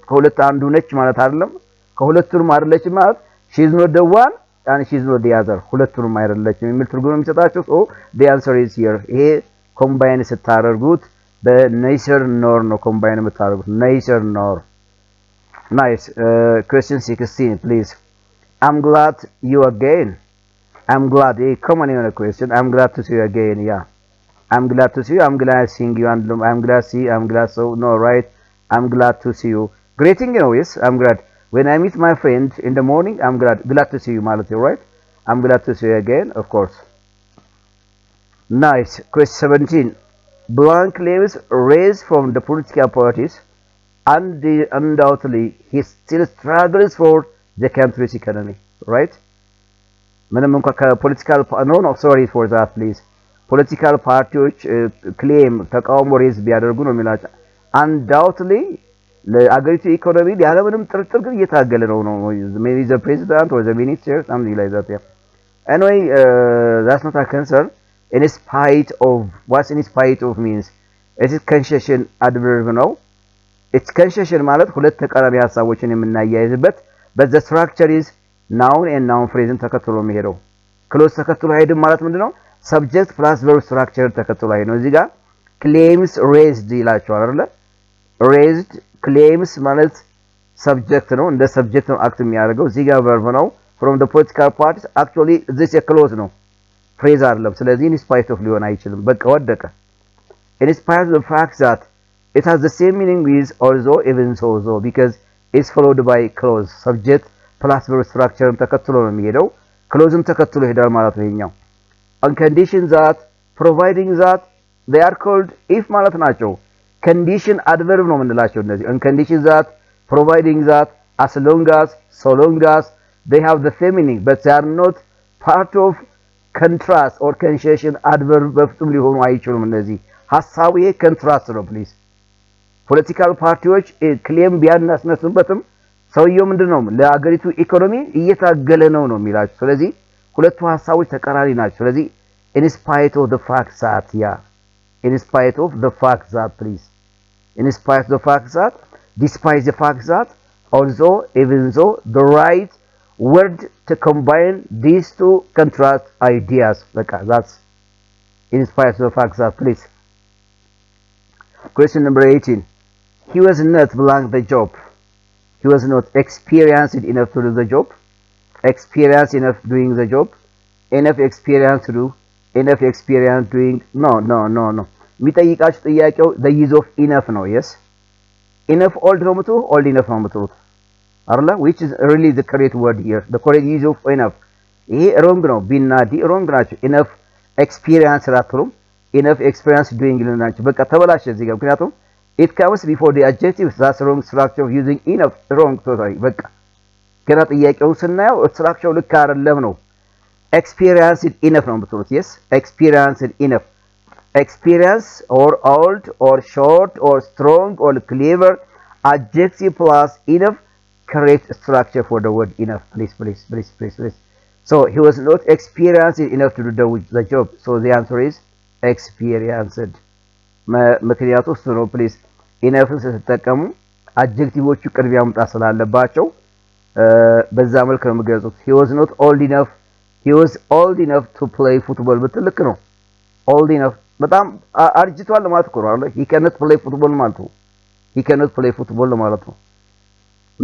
A: ከሁለት አንዱ ነች ማለት አይደለም። ከሁለቱም አይደለችም ማለት she is not the one and she is not the other ሁለቱንም አይደለችም የሚል ትርጉም ነው የሚሰጣቸው so the answer is here ይሄ ኮምባይን ስታደርጉት በneither nor ነው ኮምባይን የምታደርጉት neither nor nice. Question 16 please. I'm glad you again. I'm glad a common የሆነ question I'm glad to see you again yeah I'm glad to see you I'm glad seeing you and I'm glad see I'm glad so no right I'm glad to see you greeting you know yes I'm glad when I meet my friend in the morning I'm glad to see you ማለት ነው right I'm glad to see you again of course nice. Question 17 blank claims raised from the political parties and undoubtedly he still struggles for the country's economy right ምንም እንኳን ከፖለቲካል no sorry for that please ፖለቲካል ፓርቲዎች ክሌም ተቃውሞ ሬዝ ቢያደርጉ ነው የሚላቸው undoubtedly ለአገሪቱ ኢኮኖሚ ያለምንም ጥርጥር ግን እየታገለ ነው maybe the president or the minister something like that yeah anyway that's not a concern in spite of what's in spite of means it is conjunction adverb ነው it's conjunction ማለት ሁለት ተቃራኒ ሐሳቦችን የምናያይዝበት but the structure is noun and noun phrase ተከትሎ የሚሄደው ክሎዝ ተከትሎ አይደለም ማለት ምንድነው subject plus verb structure ተከትሎ አይ ነው እዚህ ጋር claims raised ይላቸዋል አይደል raised claims ማለት subject ነው እንደ subject ነው አክት የሚያደርገው እዚህ ጋር verb ነው from the political parties actually this a clause ነው phrase አይደለም ስለዚህ in spite of ሊሆን አይችልም በቃ ወደቀ in spite of the fact that it has the same meaning with although even so because it's followed by clause subject plus verb structure ተከትሎ ነው የሚሄደው clause ተከትሎ ይሄዳል ማለት ነው ይሄኛው on condition that providing that they are called if ማለት ናቸው condition adverb ነው የምንላቸው እነዚህ on condition that providing that as long as so long as they have the same meaning but they are not part of contrast or conjunction adverb በፍጹም ሊሆኑ አይችሉም እነዚህ ሐሳቡ ይሄ contrast ነው please ፖለቲካል ፓርቲዎች ክሌም ቢያናስነሱበትም ሰውየው ምንድነው ለአገሪቱ ኢኮኖሚ እየታገለ ነው የሚላቸው ስለዚህ ሁለቱ ሐሳቦች ተቃራኒ ናቸው ስለዚህ in spite of the fact that yeah in spite of the fact that please in spite of the fact that despite the fact that also even though the right word to combine these two contrast ideas like that's in spite of the fact that please. Question number 18 he was not blank the job he was not experienced enough to do the job experienced enough doing the job enough experience to do enough experience doing no የሚጠይቃችሁ ጥያቄው the use of enough ነው yes enough old ነው የምትሉ old enough ነው የምትሉት አይደል which is really the correct word here the correct use of enough ይሄ wrong ነው ቢና ዲ wrong ናቸው enough experience አትሉም enough experience doing ልናችሁ በቃ ተበላሸ እዚህ ጋር ምክንያቱም it comes before the adjective that's wrong structure of using enough wrong totally በቃ ገና ጥያቄውን ስናየው structure ልክ አይደለም ነው experienced enough ነው የምትሉት yes experienced enough experience or old or short or strong or clever adjective plus enough correct structure for the word enough please so he was not experienced enough to do the job so the answer is experienced ምክንያቱ እሱ ነው please enough ስትጠቀሙ adjectiveዎቹ ቅርብ ያምጣ ስላለባቸው በዛ መልኩ ነው የሚገልጹት he was not old enough he was old enough to play football በትልቅ ነው old enough በጣም አርጅቷል ማለት ነው አይደል he cannot play football ማለት ነው he cannot play football ማለት ነው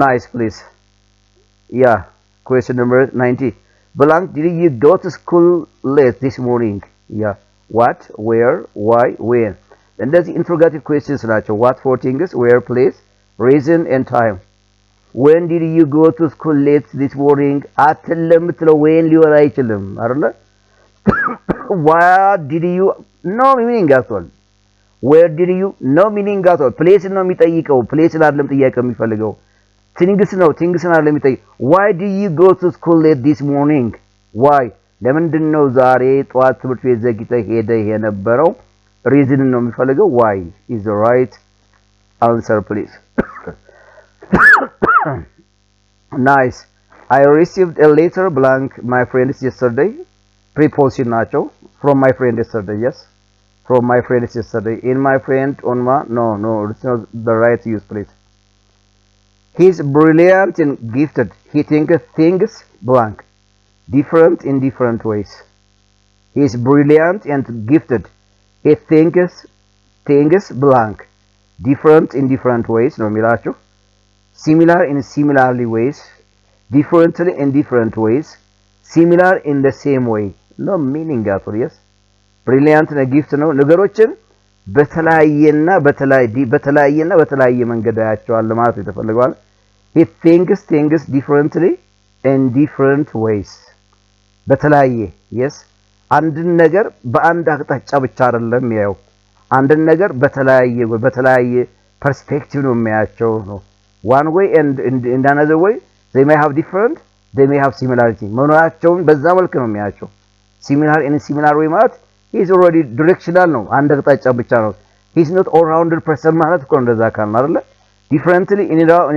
A: nice please yeah question number 90 blank did you go to school late this morning yeah what where why when እንደዚህ interrogative questions ናቸው what for things where place reason and time when did you go to school late this morning አትለም ትለው when ሊወራ አይችልም አይደል what did you no meaning at all where did you no meaning at all place ነው የሚጠይቀው place አይደለም ጥያቄው የሚፈልገው things አይደለም የሚጠይቀው why did you go to school late this morning why ለምንድን ነው ዛሬ ጧት ትምህርት ቤት ዘግይተህ ሄደህ የነበረው reason ነው የሚፈልገው why is the right answer please nice I received a letter blank my friends yesterday preposition nacho from my friend yesterday yes from my friends yesterday in my friend on my no it's not the right use please he's brilliant and gifted he thinks things blank different in different ways he's brilliant and gifted he thinks things blank different in different ways no milacho similar in similarly ways differently in different ways similar in the same way no meaning at all yes brilliant and gift ነው ነገሮችን በተለያየና በተለያየ መንገድ ያያቸዋል ማለት የተፈልገዋል he thinks things differently in different ways በተለያየ yes አንድን ነገር በአንድ አቅጣጫ ብቻ አይደለም ያየው አንድን ነገር በተለያየ perspective ነው የሚያያቸው ነው one way and in another way they may have different they may have similarity መኖራቸውን በዛ መልኩ ነው የሚያያቸው similar in similar way ማለት he is already directional ነው አንድ አቅጣጫ ብቻ ነው he is not all rounded person ማለት እኮ እንደዛ ካልን አይደለ differently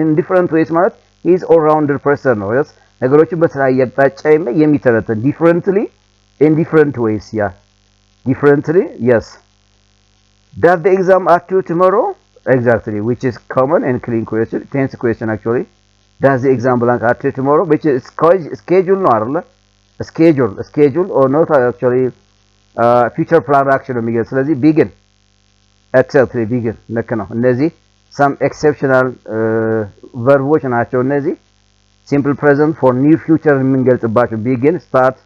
A: in different ways ማለት he is all rounded person ነው yes ነገሮችን በተለያየ አቅጣጫ የሚተረተን differently in different ways yeah differently yes does the exam are due tomorrow exactly which is common and clean question tense question actually does the exam blank are due tomorrow which is schedule no አይደለ schedule or not actually future plan action የሚገል ስለዚህ begin exactly begin ልክ ነው እነዚህ some exceptional verbs ናቸው እነዚህ simple present for new future የምንገልጽባቸው begin start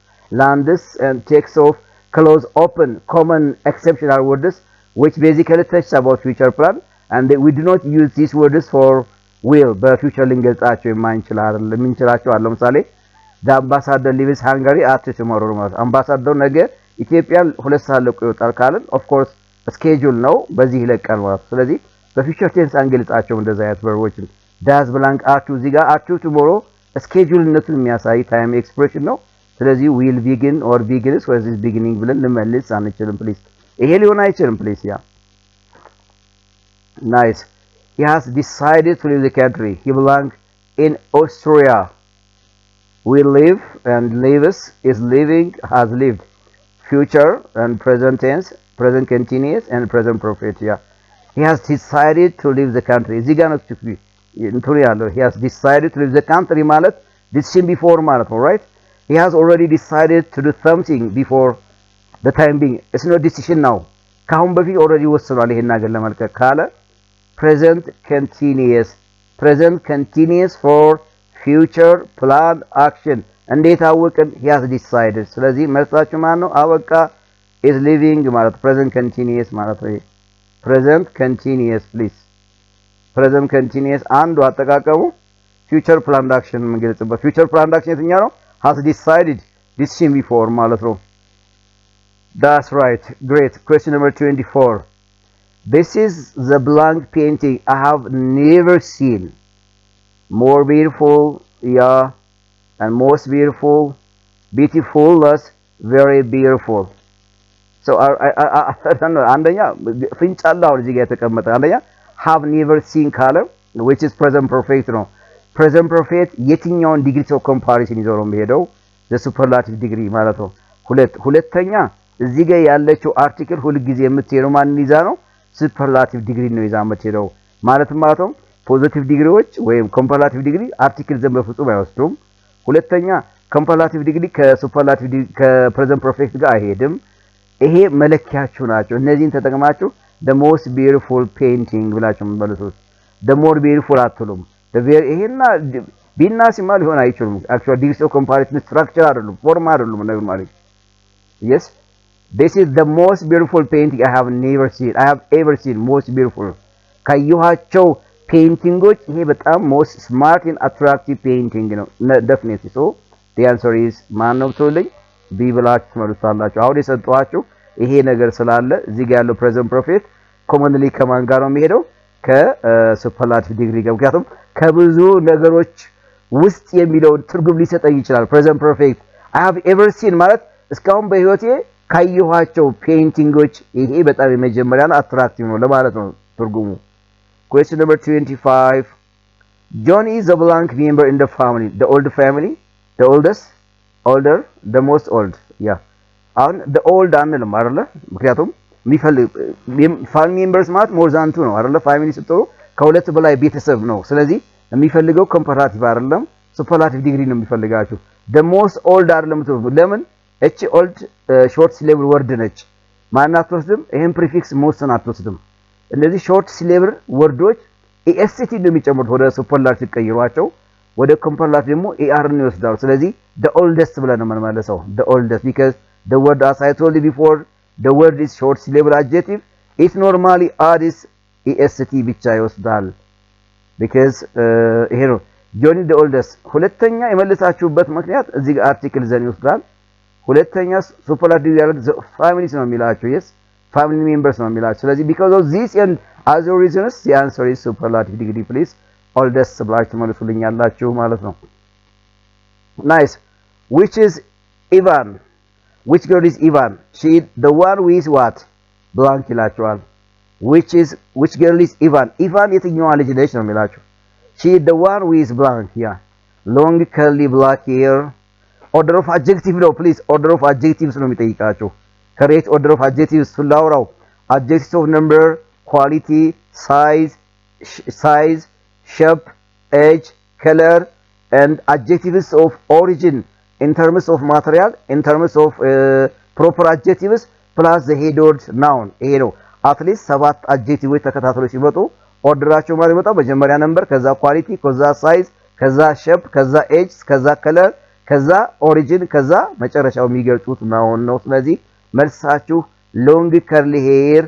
A: lands and takes off close open common exceptional words which basically touch about future plan and we do not use these words for will በfuture ልንገልጻቸው የምንችላቸው አለ ለምሳሌ the ambassador leaves Hungary after tomorrow ማለት ambassador ነገ ኢትዮጵያ 2 ሰዓት ለቆ ይወጣል ካልን of course schedule ነው በዚህ ይለቃል ማለት ስለዚህ በfuture tense አንገልጻቸው እንደዛ አይነት verbs does blank are to እዚህ ጋር are to tomorrow scheduleነቱን የሚያሳይ time expression ነው ስለዚህ will begin or begins or is beginning ብለን ልመልስ አንችልም please ይሄ ሊሆን አይችልም please yeah nice he has decided to leave the country he belongs in Austria we live and lives is living has lived future and present tense present continuous and present perfect yeah he has decided to leave the country እዚህ ጋር ነው እንትኑ ያለው he has decided to leave the country ማለት decision before ማለት ነው right he has already decided to do something before the time being it's not decision now ካሁን በፊት already ወስኗል ይሄን ነገር ለማልከ ካለ present continuous for future plan action እንዴት አወቅን he has decided ስለዚህ መልሳችሁ ማን ነው አበቃ is living ማለት present continuous ማለት ነው present continuous please present continuous አንዱ አጠቃቀሙ future planned action የምንገልጽበት future planned action የትኛው ነው has decided decision before ማለት ነው That's right. Great. Question number 24. This is the blank painting I have never seen. More beautiful, yeah, and most beautiful, beautiful, that's very beautiful. So I don't know. አንደኛ ፍንጭ አለው እዚህ ጋር የተቀመጠ አንደኛ have never seen color which is present perfect ነው። present perfect የትኛውን ዲግሪ ኦፍ ኮምፓሪሽን ይዞ ነው የሚሄደው? the superlative degree ማለት ነው። ሁለተኛ እዚህ ጋር ያለችው አርቲክል ሁሉ ጊዜ የምትሄደው ማንን ይዛ ነው? ሱፐርላቲቭ ዲግሪ ነው ይዛ የምትሄደው ማለት ነው። ፖዚቲቭ ዲግሪዎች ወይም ኮምፓራቲቭ ዲግሪ አርቲክል ዘን በፍጹም አይወስዱም። ሁለተኛ ኮምፓራቲቭ ዲግሪ ከሱፐርላቲቭ ዲግሪ ከፕሬዘንት ፐርፌክት ጋር አይሄድም። ይሄ መለኪያችሁ ናቸው። እነዚህን ተጠቅማችሁ the most beautiful painting ብላችሁ መልሱት። the more beautiful አትሉም። ይሄና ቢና ሲማ ሊሆን አይችልም። actually ዲግሪ ኦፍ ኮምፓሪሽን ስትራክቸር አይደሉም፣ ፎርም አይደሉም ነው ማለት yes. This is the most beautiful painting I have never seen. I have ever seen. Most beautiful. ካየኋቸው ፔይንቲንጎች ይሄ በጣም most smart and attractive painting ነው definitely. So the answer is ማን ነው ትሉልኝ? ቢ ብላችሁ ትመልሳላችሁ። አሁን የሰጠኋችሁ ይሄ ነገር ስላለ እዚህ ጋር ያለው present perfect commonly ከማን ጋር ነው የሚሄደው? ከሱፐርላቲቭ ዲግሪ ጋር። ምክንያቱም ከብዙ ነገሮች ውስጥ የሚለውን ትርጉም ሊሰጠኝ ይችላል። present perfect I have ever seen ማለት እስካሁን በህይወቴ ካየኋቸው ፔይንቲንጎች ይሄ በጣም የመጀመሪያና አትራክቲቭ ነው ለማለት ነው ትርጉሙ። Question number 25. John is a blank member in the family. The old family, the oldest, older, the most old. Yeah. አሁን the old አንልም አይደለ? ምክንያቱም የሚፈልግ ፋሚሊ ሜምበርስ ማለት more than 2 ነው አይደለ? ፋሚሊ ስትሆኑ ከሁለት በላይ ቤተሰብ ነው። ስለዚህ የሚፈልገው ኮምፓራቲቭ አይደለም፣ ሱፐርላቲቭ ዲግሪ ነው የሚፈልጋችሁ። the most old አይደለም ትሉ ለምን? እቺ ኦልድ ሾርት ሲሌብል ወርድ ነች። ማን አትወስድም? ይሄን ፕሪፊክስ ሞስትን አትወስድም። እነዚህ ሾርት ሲሌብል ወርዶች ኤስቲ ነው የሚጨምሩት ወደ ሱፐርላቲቭ ቀይሯቸው፣ ወደ ኮምፓራቲቭ ደግሞ ኤአር ነው ይወስዳሉ። ስለዚህ the oldest ብለን ነው የምንመለሰው። the oldest because the word as I told you before the word is short syllable adjective it normally adds est ብቻ ይወስዳል because ይሄ ነው ጆኒ the oldest። ሁለተኛ የመለሳችሁበት ምክንያት እዚህ ጋር አርቲክል ዘን ይወስዳል። ሁለተኛ ሱፐርላቲቭ ያለው ፋሚሊስ ነው የሚላችሁ yes family members ነው የሚላችሁ። ስለዚህ because of this and other reasons the answer is superlative degree please oldest ብላችሁ መልሱልኛላችሁ ማለት ነው። nice. Which is Ivan? Which girl is Ivan? She the one with what? blank ይላችኋል። which girl is Ivan? Ivan የትኛዋ ልጅ ነች ነው የሚላችሁ። she the one with blank yeah long curly black hair. order of adjective ነው please order of adjectives ነው የሚጠይቃችሁ። correct order of adjectives ፍላውራው adjectives of number, quality, size, shape, age, color and adjectives of origin in terms of material, in terms of proper adjectives plus the head word noun. ይሄ ነው at least 7 adjectives ተከታትለው ሲመጡ ኦርደራቸው ማለት ነው። መጀመሪያ ነምበር፣ ከዛ ኳሊቲ፣ ከዛ ሳይዝ፣ ከዛ ሼፕ፣ ከዛ ኤጅ፣ ከዛ ከለር፣ ከዛ ኦሪጂን፣ ከዛ መጨረሻው የሚገልጹት ናውን ነው። ስለዚህ መልሳችሁ ሎንግ ከርሊ ሄር፣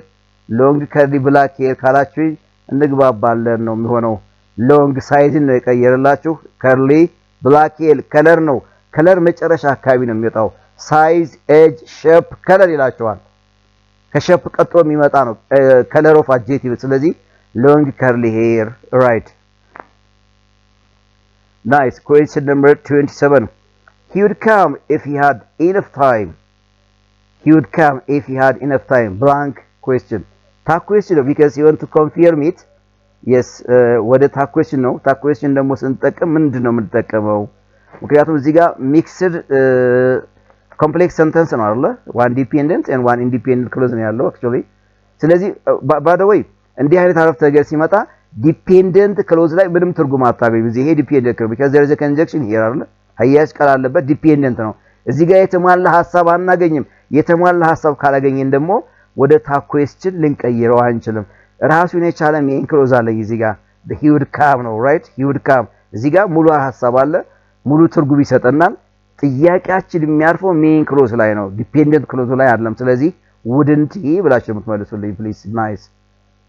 A: ሎንግ ከርሊ ብላክ ሄር ካላችሁ እንግባባለን ነው የሚሆነው። ሎንግ ሳይዝን ነው የቀየረላችሁ። ከርሊ ብላክ ሄር ከለር ነው። ከለር መጨረሻ አካባቢ ነው የሚወጣው። ሳይዝ፣ ኤጅ፣ ሼፕ፣ ከለር ይላችኋል። ከሼፕ ቀጥሎ የሚመጣ ነው ከለር ኦፍ አድጀክቲቭ። ስለዚህ long curly hair right. nice. Question number 27. He would come if he had enough time. He would come if he had enough time. blank question. tag question because you want to confirm it. yes ወደ tag question ነው። tag question ደግሞ ስንጠቀም ምንድነው የምንጠቀመው? ምክንያቱም እዚህ ጋር mixed complex sentence ነው አይደል? one dependent and one independent clause ነው ያለው actually። ስለዚህ by the way እንዲህ አይነት አረፍተ ነገር ሲመጣ ዲፔንደንት ክሎዝ ላይ ምንም ትርጉም አታገኙ። እዚህ ይሄ ዲፔንደንት ክሎዝ because there is a conjunction here አይደል? ሀያጅ ቃል አለበት ዲፔንደንት ነው። እዚህ ጋር የተሟላ ሐሳብ አናገኝም። የተሟላ ሐሳብ ካላገኘን ደግሞ ወደ ታግ ኩዌስችን ልንቀይረው አንችልም። ራሱን የቻለ ሜን ክሎዝ አለ እዚህ ጋር he would come ነው right he would come። እዚህ ጋር ሙሉ ሐሳብ አለ፣ ሙሉ ትርጉም ይሰጠናል። ጥያቄያችን የሚያርፈው ሜን ክሎዝ ላይ ነው፣ ዲፔንደንት ክሎዝ ላይ አይደለም። ስለዚህ wouldn't he ብላችሁ የምትመልሱልኝ please. nice.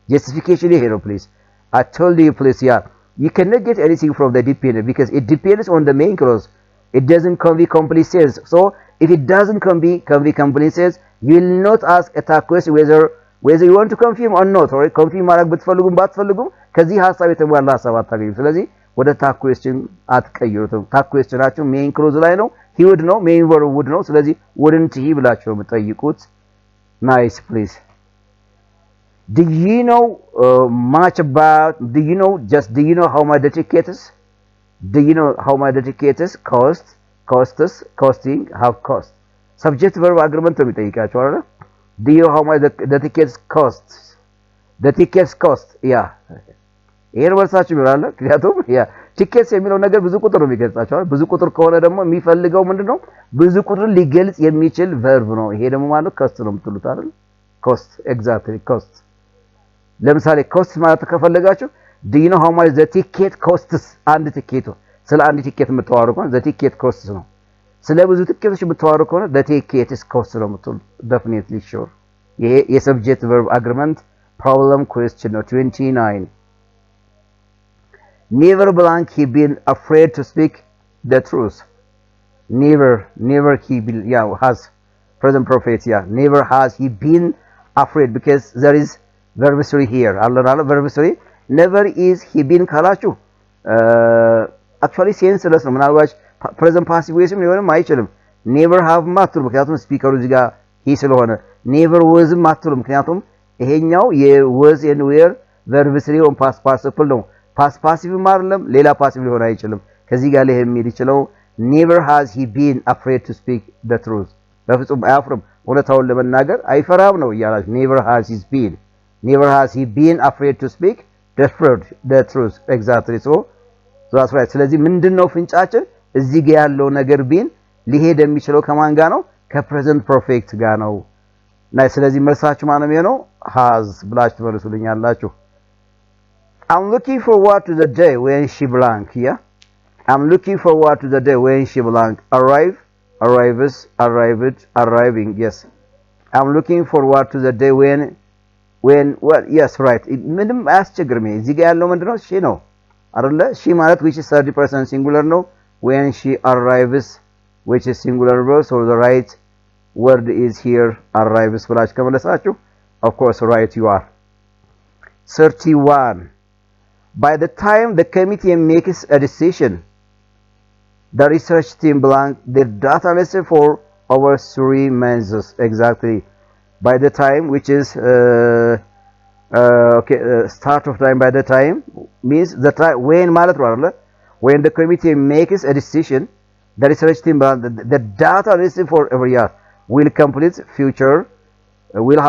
A: justification here please. I told you please yeah you cannot get anything from the dependent because it depends on the main clause. It doesn't convey complete sense. So if it doesn't convey complete sense, you will not ask a tag question whether you want to confirm or not, or confirm ማድረግ ብትፈልጉም ባትፈልጉም ከዚህ ሐሳብ የተሟላ ሐሳብ አታገኙም። ስለዚህ ወደ tag question አትቀይሩትም። tag questionናችሁ main clause ላይ ነው፣ he would ነው፣ main verb would ነው። ስለዚህ wouldn't he ብላችሁ ነው የምትጠይቁት። nice please. Do you know much about, do you know how much the ticket is? Do you know how much the ticket is? Costs, costing, have cost. Subject verb agreement ነው የሚጠይቃችሁ አይደል? Do you know how much the tickets costs? The tickets cost. Yeah. ይሄን ወርሳችሁ ይላል። ምክንያቱም ያ ቲኬትስ የሚለው ነገር ብዙ ቁጥር ነው የሚገልጻቸው አይደል? ብዙ ቁጥር ከሆነ ደግሞ የሚፈልገው ምንድነው? ብዙ ቁጥር ሊገልጽ የሚችል verb ነው። ይሄ ደግሞ ማለት cost ነው የምትሉት አይደል? cost, exactly, cost. ለምሳሌ cost ማለት ከፈለጋችሁ do you know how much the ticket costs? አንድ ቲኬቱ ስለ አንድ ቲኬት የምታወሩ ከሆነ the ticket costs ነው። ስለ ብዙ ቲኬቶች የምታወሩ ከሆነ the ticket is cost ነው የምትሉት። definitely sure። ይሄ የሰብጀክት verb agreement problem question ነው 29. Never blank he been afraid to speak the truth. Never he been, yeah, has present perfect, yeah. Never has he been afraid because there is verb 3 here. Allah verb 3. Never is he been ካላችሁ actually senseless ነው። ምናልባት present passive voice ሊሆንም አይችልም። never have ማትሉ ምክንያቱም ስፒከሩ እዚህ ጋር he ስለሆነ never was ማትሉ ምክንያቱም ይሄኛው የwas and were verb 3 on past participle ነው። past passive አይደለም፣ ሌላ passive ሊሆን አይችልም። ከዚህ ጋር ላይ የሚችለው never has he been afraid to speak the truth። በፍጹም አያፍርም፣ እውነታውን ለመናገር አይፈራም ነው እያላችሁ never has he been afraid to speak the truth. Exactly, so that's right. ስለዚህ ምንድነው ፍንጫችን? እዚህ ጋር ያለው ነገር ቢን ሊሄድ የሚችለው ከማን ጋር ነው? ከpresent perfect ጋር ነው። ናይ ስለዚህ መልሳችሁ ማንም ነው has ብላችሁ ትመልሱልኛላችሁ። I'm looking forward to the day when she blank. Yeah, I'm looking forward to the day when she blank. Arrives, arriving. Yes, I'm looking forward to the day when well, yes, right. ምንም አያስቸግርም። እዚህ ጋር ያለው ምንድነው? she ነው አይደለ? she ማለት which is 30% singular ነው። when she arrives which is singular verb, so the right word is here arrives ብላችሁ ከመለሳችሁ of course right you are. 31. By the time the committee makes a decision, the research team blank their data lesson for over 3 months. Exactly. By the time, which is start of time by the time means the time when ማለት ነው። when the committee makes a decision, the research team the data listed for every year will complete future will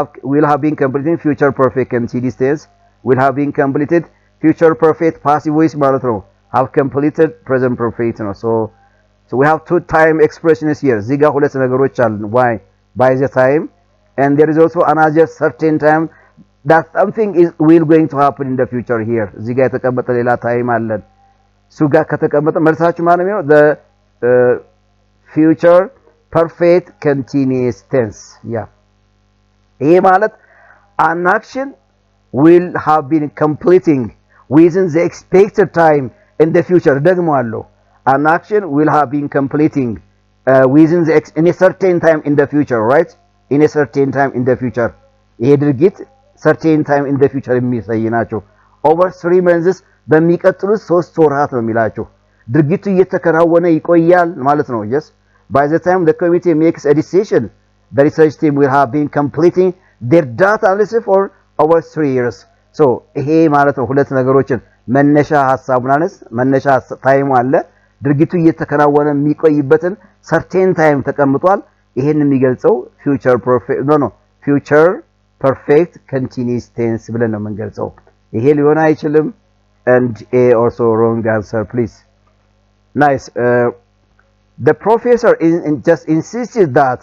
A: have been completed future perfect continuous tense, will have been completed future perfect passive voice ማለት ነው። have completed present perfect ነው። so we have two time expressions here. እዚህ ጋር ሁለት ነገሮች አሉ። why by the time, and there is also another certain time that something will going to happen in the future here. እዚህ ጋር የተቀመጠ ሌላ ታይም አለ። እሱ ጋር ከተቀመጠ መልሳችሁ ማለት ነው the future perfect continuous tense. yeah, ይሄ ማለት an action will have been completing within the expected time in the future. ደግሞ አለው an action will have been completing within the in a certain time in the future, right? in a certain time in the future. ይሄ ድርጊት certain time in the future የሚያሳይ ናቸው። over 3 months በሚቀጥሉት 3 ወራት ነው የሚላችሁ። ድርጊቱ እየተከናወነ ይቆያል ማለት ነው። yes, by the time the committee makes a decision, the research team will have been completing their data analysis for over 3 years. so ይሄ ማለት ነው ሁለት ነገሮችን መነሻ ሐሳቡናንስ መነሻ ታይም አለ፣ ድርጊቱ እየተከናወነ የሚቆይበትን certain time ተቀምጧል። ይሄን የሚገልጸው future perfect continuous tense ብለን ነው የምንገልጸው። ይሄ ሊሆን አይችልም and a also wrong answer please. nice. The professor just insisted that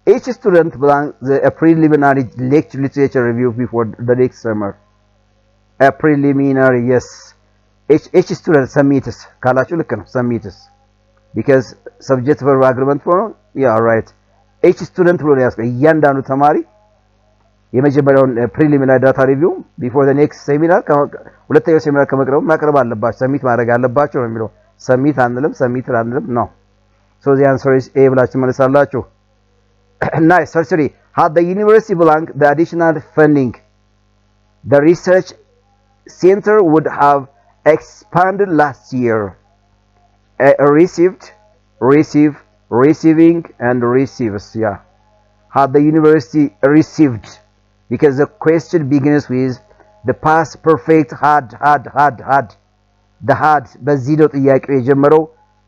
A: each student belongs a preliminary literature review before the next summer. A preliminary, yes. Each student submits ካላችሁ ልክ ነው submits because subject verb agreement for yeah right. each student ብሎ ያስቀ እያንዳንዱ ተማሪ የመጀመሪያውን preliminary data review before the next seminar ሁለተኛው ሴሚናር ከመቅረቡ ማቅረብ አለባችሁ ሰሚት ማድረግ አለባችሁ ነው የሚለው። ሰሚት አንልም ነው። so the answer is a ብላችሁ መልሳላችሁ። Nice. Sorry. Had the university blank the additional funding, the research center would have expanded last year. Received, receive, receiving, and receives. Yeah. Had the university received, because the question begins with the past perfect had. The had በዚህ ነው ጥያቄው የጀመረው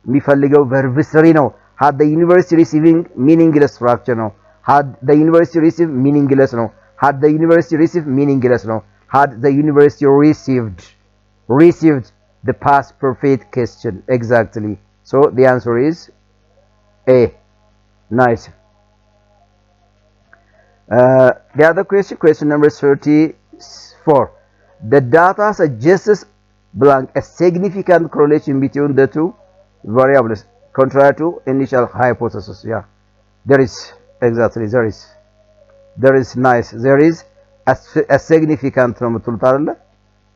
A: የሚፈልገው verb 3 ነው። had the university receiving meaningless structure ነው። had the university received meaningless ነው። had the university received meaningless ነው. had the university received the past perfect question exactly. So the answer is A. Nice. The other question number 34. The data suggests blank a significant correlation between the two variables contrary to initial hypothesis. Yeah, there is exactly there is nice. There is a significant ነው የምትሉት አይደለ?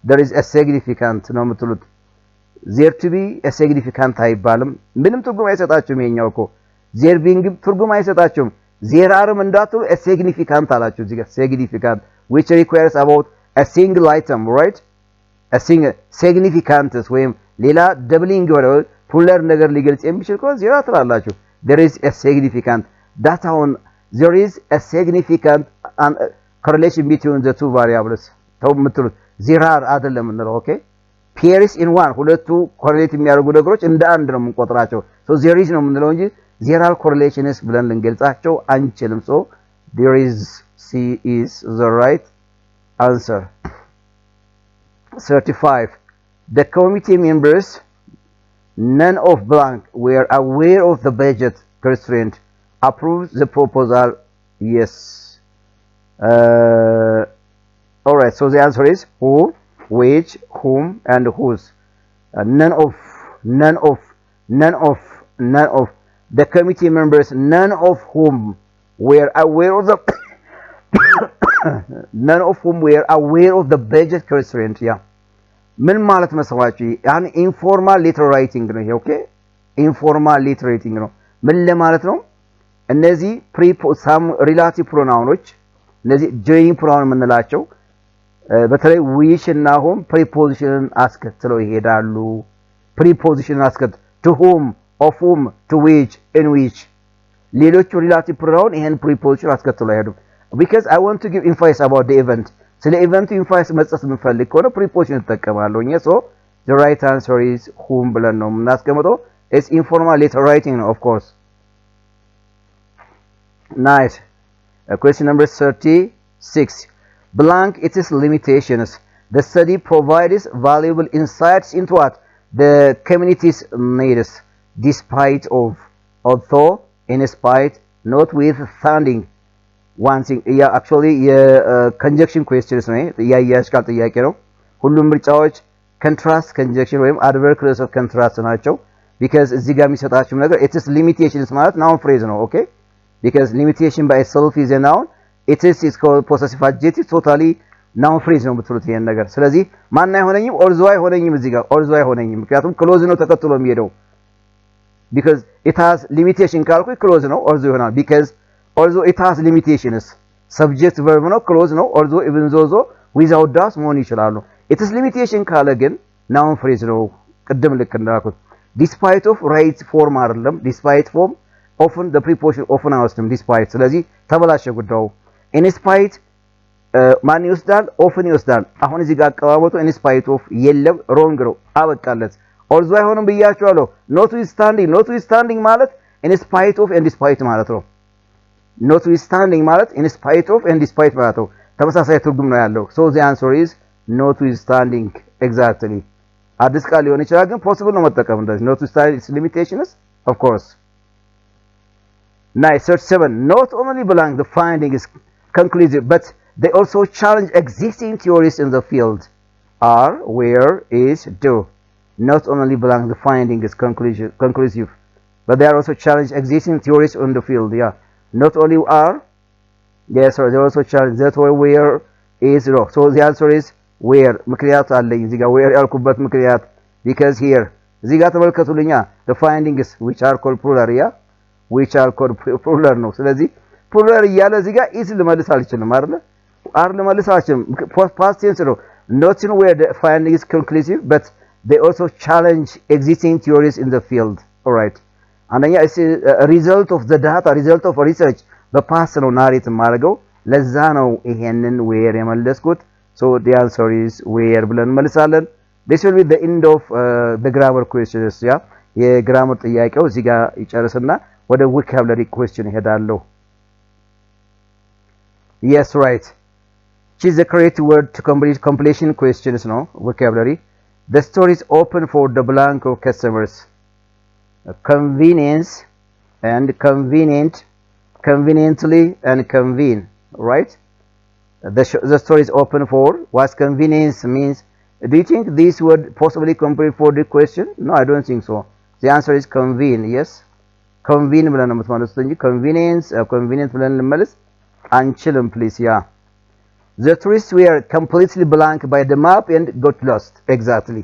A: There is a significant ነው የምትሉት። there to be a significant አይባልም። ምንም ትርጉም አይሰጣችሁም። ይሄኛው እኮ there being ትርጉም አይሰጣችሁም። there are እንዳትሉ a significant አላችሁ እዚህ ጋር significant which requires about a single item, right? a significant ወይም ሌላ doubling ወደ ፑለር ነገር ሊገልጽ የሚችል ከሆነ ዜሮ ትላላችሁ። there is a significant that on there is a significant correlation between the two variables ተው የምትሉት there are አይደለም እንለው። ኦኬ pairs in one ሁለቱ ኮሬሌት የሚያደርጉ ነገሮች እንደ አንድ ነው የምንቆጥራቸው። so there is ነው የምንለው እንጂ there are correlations ብለን ልንገልጻቸው አንችልም። so there is C is the right answer. 35. The committee members, none of blank, were aware of the budget constraint. Approved the proposal? Yes. Alright, so the answer is who, which, whom, and whose. None of the committee members, none of whom were aware of the none of whom were aware of the budget constraint. Yeah. ምን ማለት መሰላችሁ? ያን ኢንፎርማል ሌተር ራይቲንግ ነው ይሄ። ኦኬ ኢንፎርማል ሌተር ራይቲንግ ነው። ምን ለማለት ነው? እነዚህ ሳም ሪላቲቭ ፕሮናውኖች እነዚህ ጆይኒንግ ፕሮናውን የምንላቸው በተለይ ዊች እና ሆም ፕሪፖዚሽንን አስከትለው ይሄዳሉ። ፕሪፖዚሽንን አስከትለው to whom, of whom, to which, in which ሌሎቹ ሪላቲቭ ፕሮናውን ይሄን ፕሪፖዚሽን አስከትለው አይሄዱም። because I want to give emphasis about the event. ስለ ኢቨንቱ ኢንፋይስ መስጠት የምንፈልግ ከሆነ ፕሪፖዚሽን ተጠቀማለሁ። so the right answer is whom ብለን ነው የምናስቀምጠው። it's informal letter writing of course. Nice. Question number 36. Blank it is limitations. The study provides valuable insights into what the community's needs despite of, although, in spite, notwithstanding. one thing. Yeah, actually conjunction questions ነው። ያያሽ ቃል ጥያቄ ነው። ሁሉም ምርጫዎች contrast conjunction ወይም adverb clause of contrast ናቸው። because እዚህ ጋር የሚሰጣችሁ ነገር it is limitations ማለት noun phrase ነው። okay because limitation by itself is a noun, it is called possessive adjective, totally noun phrase ነው ብትሉት ይሄን ነገር። ስለዚህ ማን አይሆነኝም? although አይሆነኝም። እዚህ ጋር although አይሆነኝም ምክንያቱም clause ነው ተከትሎ የሚሄደው። because it has limitation ካልኩ clause ነው although ይሆናል። because although it has limitations subject verb ነው clause ነው although even though without does መሆን ይችላሉ። it is limitation ካለ ግን noun phrase ነው። ቅድም ልክ እንዳልኩት despite of right form አይደለም። despite form often the preposition often አይወስድም despite። ስለዚህ ተበላሸ ጉዳዩ። in spite ማን ይወስዳል? often ይወስዳል። አሁን እዚህ ጋር አቀባበቱ in spite of የለም wrong ነው አበቃለት። although አይሆንም ብያችኋለሁ። notwithstanding ማለት in spite of and despite ማለት ነው። notwithstanding ማለት in spite of and despite ማለት ነው። ተመሳሳይ ትርጉም ነው ያለው። so the answer is notwithstanding exactly። አዲስ ቃል ሊሆን ይችላል ግን possible ነው መጠቀም እንደዚህ notwithstanding its limitations of course. Nice. 37. Not only blank the finding is conclusive but they also challenge existing theories in the field. Are, where, is, do. Not only blank the finding is conclusive but they are also challenge existing theories in the field. Yeah. Not only are, yes, sir, they also challenge that where is wrong. So the answer is where. ምክንያት አለኝ እዚህ ጋር where ያልኩበት ምክንያት because here እዚህ ጋር ተመልከቱልኛ the findings which are called plural. Yeah, which are called plural ነው። ስለዚህ plural እያለ እዚህ ጋር is ልመልስ አልችልም አይደል are ልመልስ አልችልም past tense ነው not in where the finding is conclusive but they also challenge existing theories in the field all right አንደኛ is a result of the data result of research በፓስት ነው ናሬት ማድረገው ለዛ ነው ይሄንን where የመለስኩት so the answer is where ብለን መልሳለን this will be the end of the grammar questions yeah የግራመር ጥያቄው እዚህ ጋር ይጨርስና ወደ vocabulary question ይሄዳለሁ yes right choose the correct word to complete completion questions no vocabulary the story is open for the blank of customers convenience and convenient conveniently and convene right the story is open for what convenience means do you think this would possibly complete for the question no I don't think so the answer is convene yes convene ብለን ነው የምትመልሱት እንጂ convenience convenient ብለን ልመልስ አንችልም please yeah the tourists were completely blank by the map and got lost exactly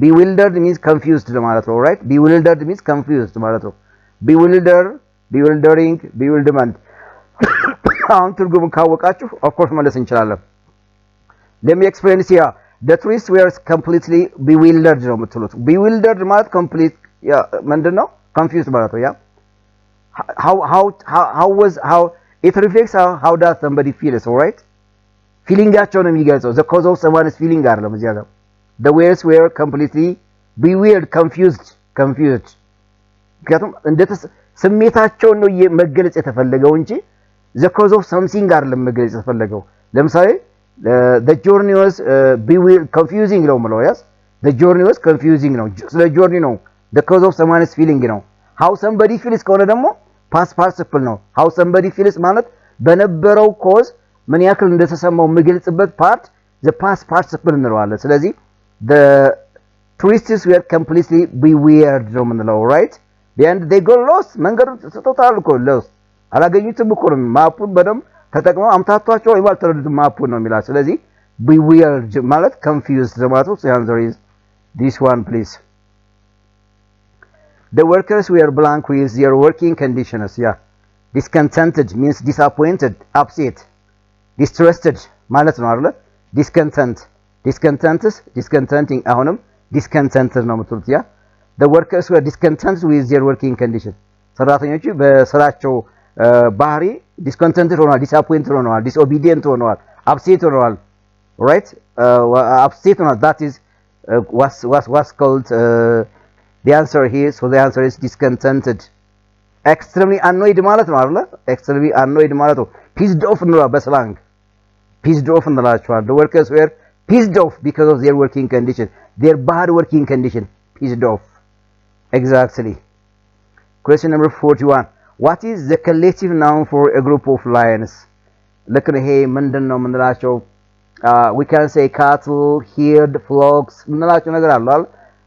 A: bewildered means confused ማለት ነው right bewildered means confused ማለት ነው bewildering bewilderment አሁን ትርጉሙን ካወቃችሁ of course መለስ እንችላለን let me explain this here the tourists were completely bewildered ነው የምትሉት bewildered ማለት complete ምንድነው confused ማለት ነው how it reflects how does somebody feels all right feelingያቸው ነው የሚገልጸው the cause of someone's feeling አይደለም እዚህ ጋር the words were completely bewildered confused ምክንያቱም እንደ ስሜታቸው ነው መገለጽ የተፈለገው እንጂ the cause of something አይደለም መገለጽ የተፈለገው ለምሳሌ the journey was confusing ነው ማለት yes the journey was confusing ነው ስለ journey ነው the cause of someone's feeling ነው how somebody feels ከሆነ ደግሞ past participle ነው how somebody feels ማለት በነበረው cause ምን ያክል እንደተሰማው የሚገልጽበት part the past participle እንለዋለን ስለዚህ the tourists were completely bewildered ነው የምንለው right and they got lost መንገዱን ተቶታል እኮ lost አላገኙትም እኮ ማፑን በደም ተጠቅመው አምታቷቸው ይባል ተረዱት ማፑን ነው የሚላቸው ስለዚህ bewildered ማለት confused ማለት ነው the answer is this one please the workers were blank with their working conditions yeah discontented means disappointed upset distrusted ማለት ነው አይደል discontenting አሁንም discontented ነው የምትሉት ያ the workers were discontented with their working condition ሰራተኞቹ በስራቸው ባህሪ discontented ሆነዋል disappointed ሆነዋል disobedient ሆነዋል upset ሆነዋል right upset ሆነዋል that is what's called the answer here so the answer is discontented extremely annoyed ማለት ነው አይደል extremely annoyed ማለት ነው pissed off ነው በስላንግ pissed off እንላቸዋለን the workers were pissed off because of their working condition their bad working condition pissed off exactly question number 41 what is the collective noun for a group of lions look at hey ምንድነው ምንላቸው we can say cattle herd flocks ምንላቸው ነገር አለ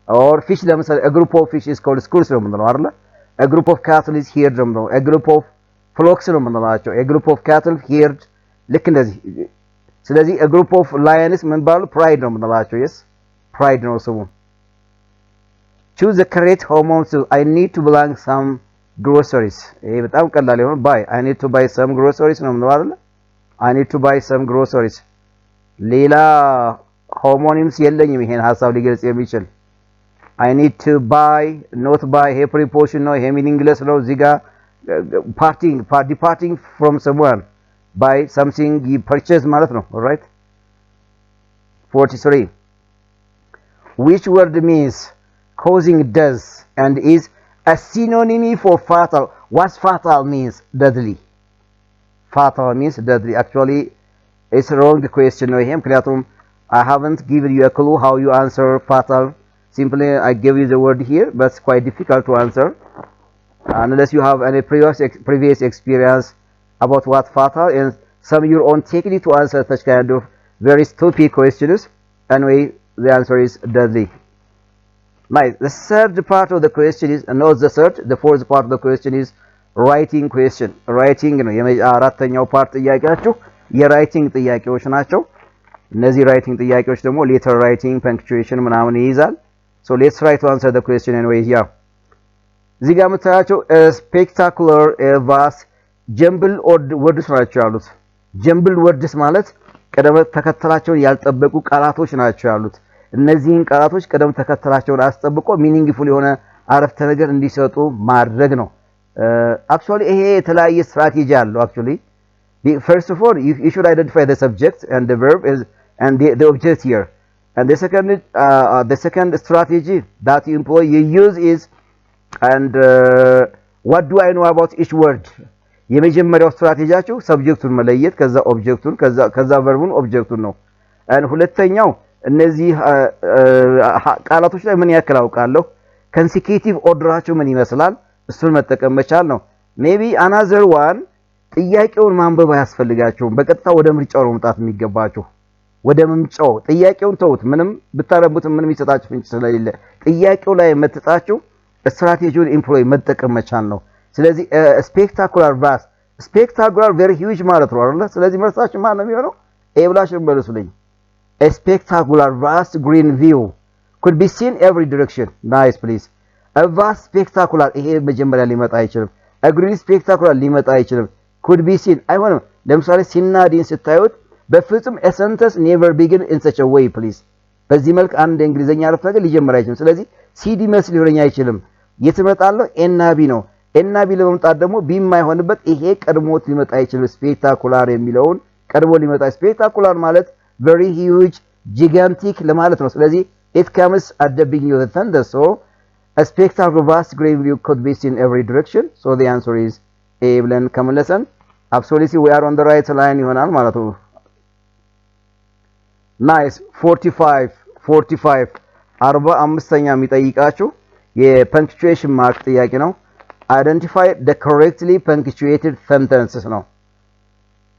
A: or fish ለምሳሌ a group of fish is called schools ነው ምንለው አይደል a group of cattle is herd ነው a group of flocks ነው ምንላቸው a group of cattle herd ልክ እንደዚህ ስለዚህ a group of lions ምን ባሉ pride ነው ምንላቸው yes pride ነው ስሙ choose the correct hormones I need to buy some groceries ይሄ በጣም ቀላል ነው buy I need to buy some groceries ነው ምንለው አይደል I need to buy some groceries ሌላ ሆሞኒምስ የለኝም ይሄን ሐሳብ ሊገልጽ የሚችል I need to buy not buy ይሄ preposition ነው ይሄ meaningless ነው እዚህ ጋር departing from someone buy something you purchase ማለት ነው all right 43 which word means causing death and is a synonym for fatal what fatal means deadly actually it's a wrong question no here ምክንያቱም I haven't given you a clue how you answer fatal simply I give you the word here but it's quite difficult to answer unless you have any previous experience about what fatal and some your own technique to answer such kind of very stupid questions anyway the answer is deadly nice the third part of the question is not the third the fourth part of the question is writing question writing ነው የአራተኛው ፓርት ጥያቄያችሁ የራይቲንግ ጥያቄዎች ናቸው እነዚህ ራይቲንግ ጥያቄዎች ደግሞ letter writing punctuation ምናምን ይይዛል so let's try to answer the question anyway here እዚህ ጋር የምታያቸው ስፔክታኩላር ቫስ ጀምብል ወርድስ ናቸው ያሉት። ጀምብል ወርድስ ማለት ቀደም ተከተላቸውን ያልጠበቁ ቃላቶች ናቸው ያሉት። እነዚህን ቃላቶች ቀደም ተከተላቸውን አስጠብቆ ሚኒንግፉል የሆነ አረፍተ ነገር እንዲሰጡ ማድረግ ነው። አክቹአሊ ይሄ የተለያየ ስትራቴጂ አለው። አክቹአሊ first of all you should identify the subject and the verb and the object here, and the second strategy that you employ you use is and what do I know about each word. የመጀመሪያው ስትራቴጂያችሁ ሰብጀክቱን መለየት ከዛ ኦብጀክቱን ከዛ ቨርቡን ኦብጀክቱን ነው። and ሁለተኛው እነዚህ ቃላቶች ላይ ምን ያክል አውቃለሁ consecutive ኦርደራቸው ምን ይመስላል እሱን መጠቀም መቻል ነው። maybe another one ጥያቄውን ማንበብ አያስፈልጋችሁም። በቀጥታ ወደ ምርጫው ነው መምጣት የሚገባችሁ። ወደ ምርጫው ጥያቄውን ተውት። ምንም ብታረቡት ምንም ይሰጣችሁ ፍንጭ ስለሌለ ጥያቄው ላይ መጥታችሁ ስትራቴጂውን ኤምፕሎይ መጠቀም መቻል ነው። ስለዚህ ስፔክታኩላር ቫስ ስፔክታኩላር very huge ማለት ነው አይደል? ስለዚህ መልሳችሁ ማን ነው የሚሆነው? ኤ ብላችሁ መልሱልኝ። a spectacular vast green view could be seen every direction. nice please. a vast spectacular ይሄ መጀመሪያ ሊመጣ አይችልም። a green spectacular ሊመጣ አይችልም። could be seen አይሆንም። ለምሳሌ ሲናዲን ስታዩት በፍጹም a sentence never begin in such a way please. በዚህ መልክ አንድ እንግሊዘኛ አረፍተ ነገር ሊጀምር አይችልም። ስለዚህ ሲዲ መስል ሊሆን አይችልም። የትመጣለው ኤና ቢ ነው። ኤና ቢ ለመምጣት ደግሞ ቢ የማይሆንበት ይሄ ቀድሞት ሊመጣ አይችልም። ስፔክታኩላር የሚለውን ቀድሞ ሊመጣ ስፔክታኩላር ማለት very huge gigantic ለማለት ነው። ስለዚህ it comes at the beginning of the sentence. so a spectacular vast green view could be seen every direction. so the answer is A ብለን ከመለሰን absolutely we are on the right line ይሆናል ማለት ነው። nice 45 45ኛ የሚጠይቃችሁ የpunctuation mark ጥያቄ ነው። identify the correctly punctuated sentences ነው።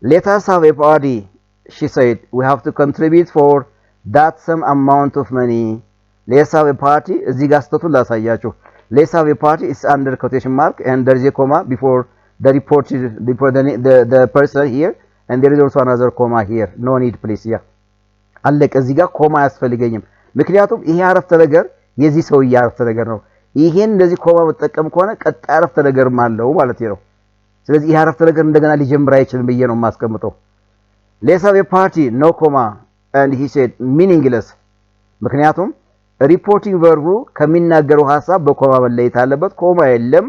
A: let us have a party she said we have to contribute for that some amount of money. let's have a party እዚህ ጋር ስተቱን ላሳያችሁ። let's have a party is under quotation mark and there is a comma before the reported the person here and there is also another comma here. no need please. yeah አለቀ። እዚህ ጋር ኮማ አያስፈልገኝም ምክንያቱም ይሄ አረፍተ ነገር የዚህ ሰው አረፍተ ነገር ነው። ይሄን እንደዚህ ኮማ መጠቀም ከሆነ ቀጣይ አረፍተ ነገር ማለው ማለት ነው። ስለዚህ ይሄ አረፍተ ነገር እንደገና ሊጀምር አይችልም ብዬ ነው የማስቀምጠው። let's have a party no comma and he said meaningless ምክንያቱም ሪፖርቲንግ ቨርቡ ከሚናገረው ሐሳብ በኮማ መለየት አለበት። ኮማ የለም።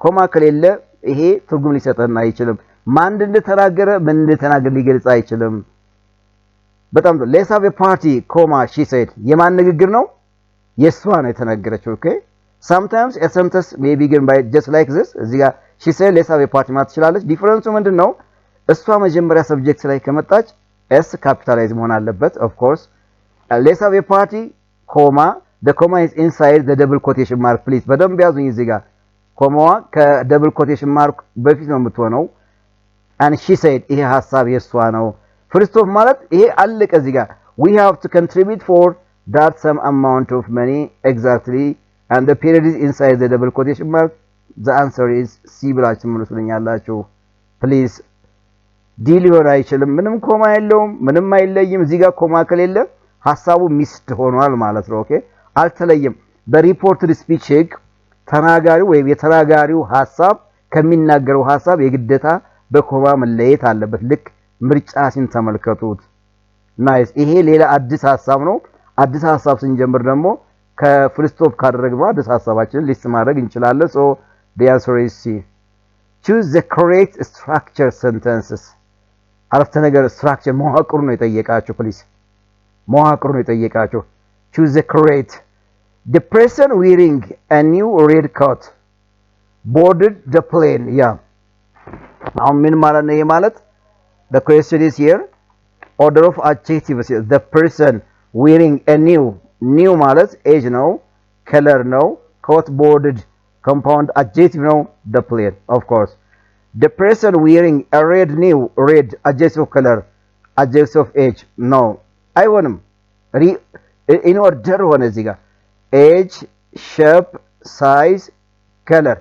A: ኮማ ከሌለ ይሄ ትርጉም ሊሰጠን አይችልም። ማን እንደተናገረ ምን እንደተናገረ ሊገልጽ አይችልም። በጣም let's have a party comma she said የማን ንግግር ነው? የሷ ነው የተናገረችው። ኦኬ sometimes a sentence may begin by just like this እዚህ ጋር she said let's have a party ማለት ትችላለች። ዲፈረንሱ ምንድነው? እሷ መጀመሪያ ሰብጀክት ላይ ከመጣች s ካፒታላይዝ መሆን አለበት of course. let's have a party comma the comma is inside the double quotation mark please በደንብ ያዙኝ። እዚህ ጋር ኮማዋ ከደብል ኮቴሽን ማርክ በፊት ነው የምትሆነው and she said ይሄ ሐሳብ የሷ ነው። first of ማለት ይሄ አለቀ። እዚህ ጋር we have to contribute for that some amount of money exactly and the period is inside the double quotation mark. the answer is C ብላችሁ መልሱልኛላችሁ please. ዲ ሊሆን አይችልም። ምንም ኮማ የለውም። ምንም አይለይም። እዚህ ጋር ኮማ ከሌለ ሐሳቡ ሚስድ ሆኗል ማለት ነው። ኦኬ አልተለየም። በሪፖርትድ ስፒች ህግ ተናጋሪው ወይም የተናጋሪው ሐሳብ ከሚናገረው ሐሳብ የግዴታ በኮማ መለየት አለበት። ልክ ምርጫ ሲን ተመልከቱት። ናይስ። ይሄ ሌላ አዲስ ሐሳብ ነው። አዲስ ሐሳብ ስንጀምር ደግሞ ከፉል ስቶፕ ካደረግነው አዲስ ሐሳባችንን ሊስት ማድረግ እንችላለን። so the answer is C. choose the correct structure sentences. አረፍተ ነገር ስትራክቸር መዋቅሩ ነው የጠየቃችሁ ፕሊዝ። መዋቅሩ ነው የጠየቃችሁ። choose the correct. the person wearing a new red coat boarded the plane. yeah አሁን ምን ማለት ነው? ይሄ ማለት the question is here order of adjectives. the person wearing a new ማለት age ነው color ነው coat boarded compound adjective ነው the plane of course. the person wearing a red adjective of color adjective of age no አይሆንም። in order ሆነ እዚህ ጋር age shape size color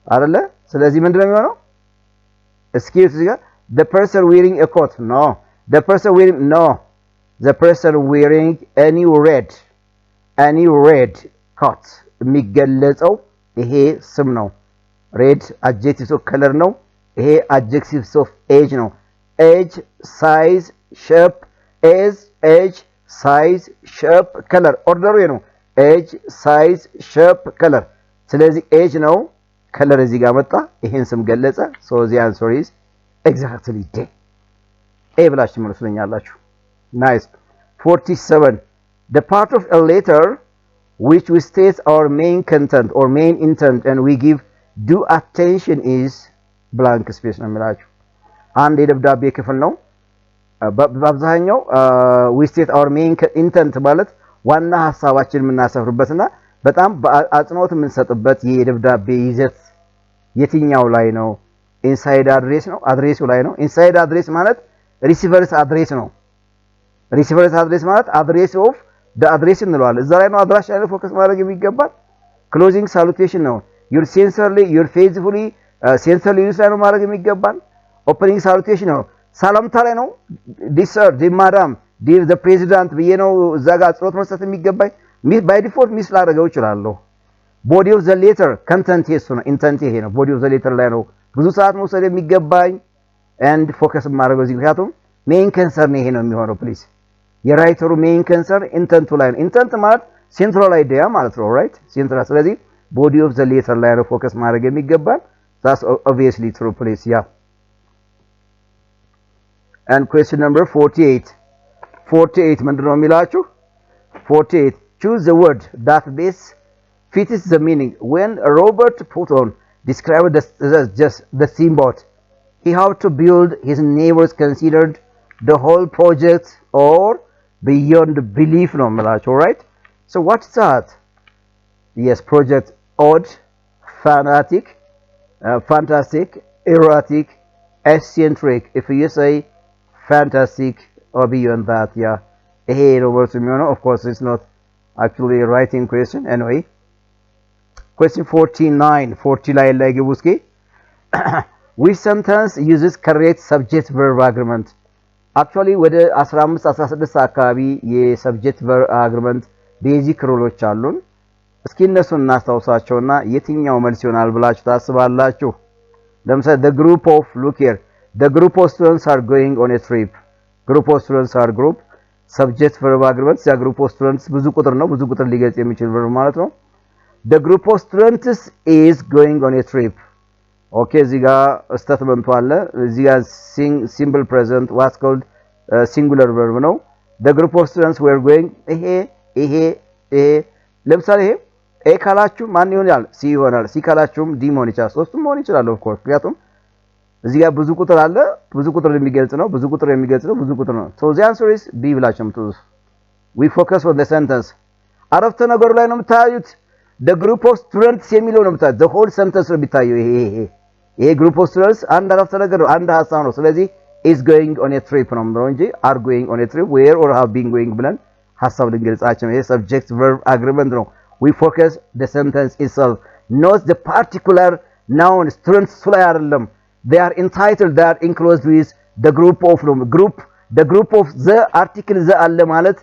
A: አይደለ? ስለዚህ ምንድነው የሚሆነው? እስኪ እዚህ ጋር the person wearing a coat no the person wearing a new red coat የሚገለጸው ይሄ ስም ነው። red adjectives of color ነው። ይሄ adjectives of age ነው። age size shape age size shape color ኦርደሩ ነው። age size shape color ስለዚህ age ነው color እዚህ ጋር መጣ ይሄን ስም ገለጸ so the answer is exactly D A ብላችሁ መልሱልኛላችሁ nice 47 the part of a letter which we state our main content or main intent and we give due attention is blank space ነው የሚላችሁ አንድ የደብዳቤ ክፍል ነው በአብዛኛው we state our main intent ማለት ዋና ሐሳባችን የምናሰፍርበትና በጣም በአጽንኦት የምንሰጥበት የደብዳቤ ይዘት የትኛው ላይ ነው ኢንሳይድ አድሬስ ነው አድሬሱ ላይ ነው ኢንሳይድ አድሬስ ማለት ሪሲቨርስ አድሬስ ነው ሪሲቨርስ አድሬስ ማለት አድሬስ ኦፍ the address እንለዋለን እዛ ላይ ነው አድራሻ ላይ ፎከስ ማድረግ የሚገባል closing salutation ነው your sincerely your faithfully sincerely use ላይ ነው ማድረግ የሚገባል opening salutation ነው ሰላምታ ላይ ነው dear sir dear madam dear the president ብዬ ነው እዛ ጋር አጽንኦት መስጠት የሚገባኝ by default ሚስ ላደርገው እችላለሁ body of the letter content የሱ ነው intent ይሄ ነው body of the letter ላይ ነው ብዙ ሰዓት መውሰድ የሚገባኝ and focus ማድረግ እዚህ ምክንያቱም main concern ይሄ ነው የሚሆነው please የራይተሩ main concern intent ላይ ነው intent ማለት central idea ማለት ነው right central ስለዚህ body of the letter ላይ ነው focus ማድረግ የሚገባል that's obviously true please yeah and question number 48 ምንድነው የሚላችሁ 48 choose the word that best fits the meaning when Robert put on described just the steamboat he had to build his neighbors considered the whole project or beyond belief noምላችሁ right so what's that yes project odd fanatic fantastic erratic eccentric if you say fantastic or beyond that yeah hey Robert የሚሆነው of course it's not actually a writing question anyway question 40 ላይ ግቡ እስኪ which sentence uses correct subject verb agreement actually ወደ 15 16 አካባቢ የሰብጀክት verb agreement ቤዚክ ሩሎች አሉን እስኪ እነሱን እናስተዋውሳቸውና የትኛው መልስ ይሆናል ብላችሁ ታስባላችሁ ለምሳሌ the group of look here the group of students are going on a trip group of students are group subject verb agreement ያ group of students ብዙ ቁጥር ነው ብዙ ቁጥር ሊገልጽ የሚችል verb ማለት ነው the group of students is going on a trip okay እዚህ ጋር ስቴትመንቱ አለ እዚህ ጋር simple present was called singular verb ነው the group of students were going ይሄ ለምሳሌ ይሄ ካላችሁ ማን ይሆናል ሲ ይሆናል ሲ ካላችሁም ዲ መሆን ይችላል ሶስቱም መሆን ይችላል of course ምክንያቱም እዚህ ጋር ብዙ ቁጥር አለ ብዙ ቁጥር የሚገልጽ ነው ብዙ ቁጥር ነው so the answer is B ብላችሁ ምትዙ we focus on the sentence አረፍተ ነገሩ ላይ ነው የምታዩት the group of students የሚለው ነው የምታዩት the whole sentence ነው የሚታየው ይሄ group of students አንድ አረፍተ ነገር ነው አንድ ሐሳብ ነው ስለዚህ is going on a trip ነው ማለት እንጂ are going on a trip where or have been going ብለን ሐሳብ ልንገልጻቸው ይሄ subject verb agreement ነው we focus the sentence itself not the particular noun students ላይ አይደለም they are entitled they are enclosed with the group of the group of the article the አለ ማለት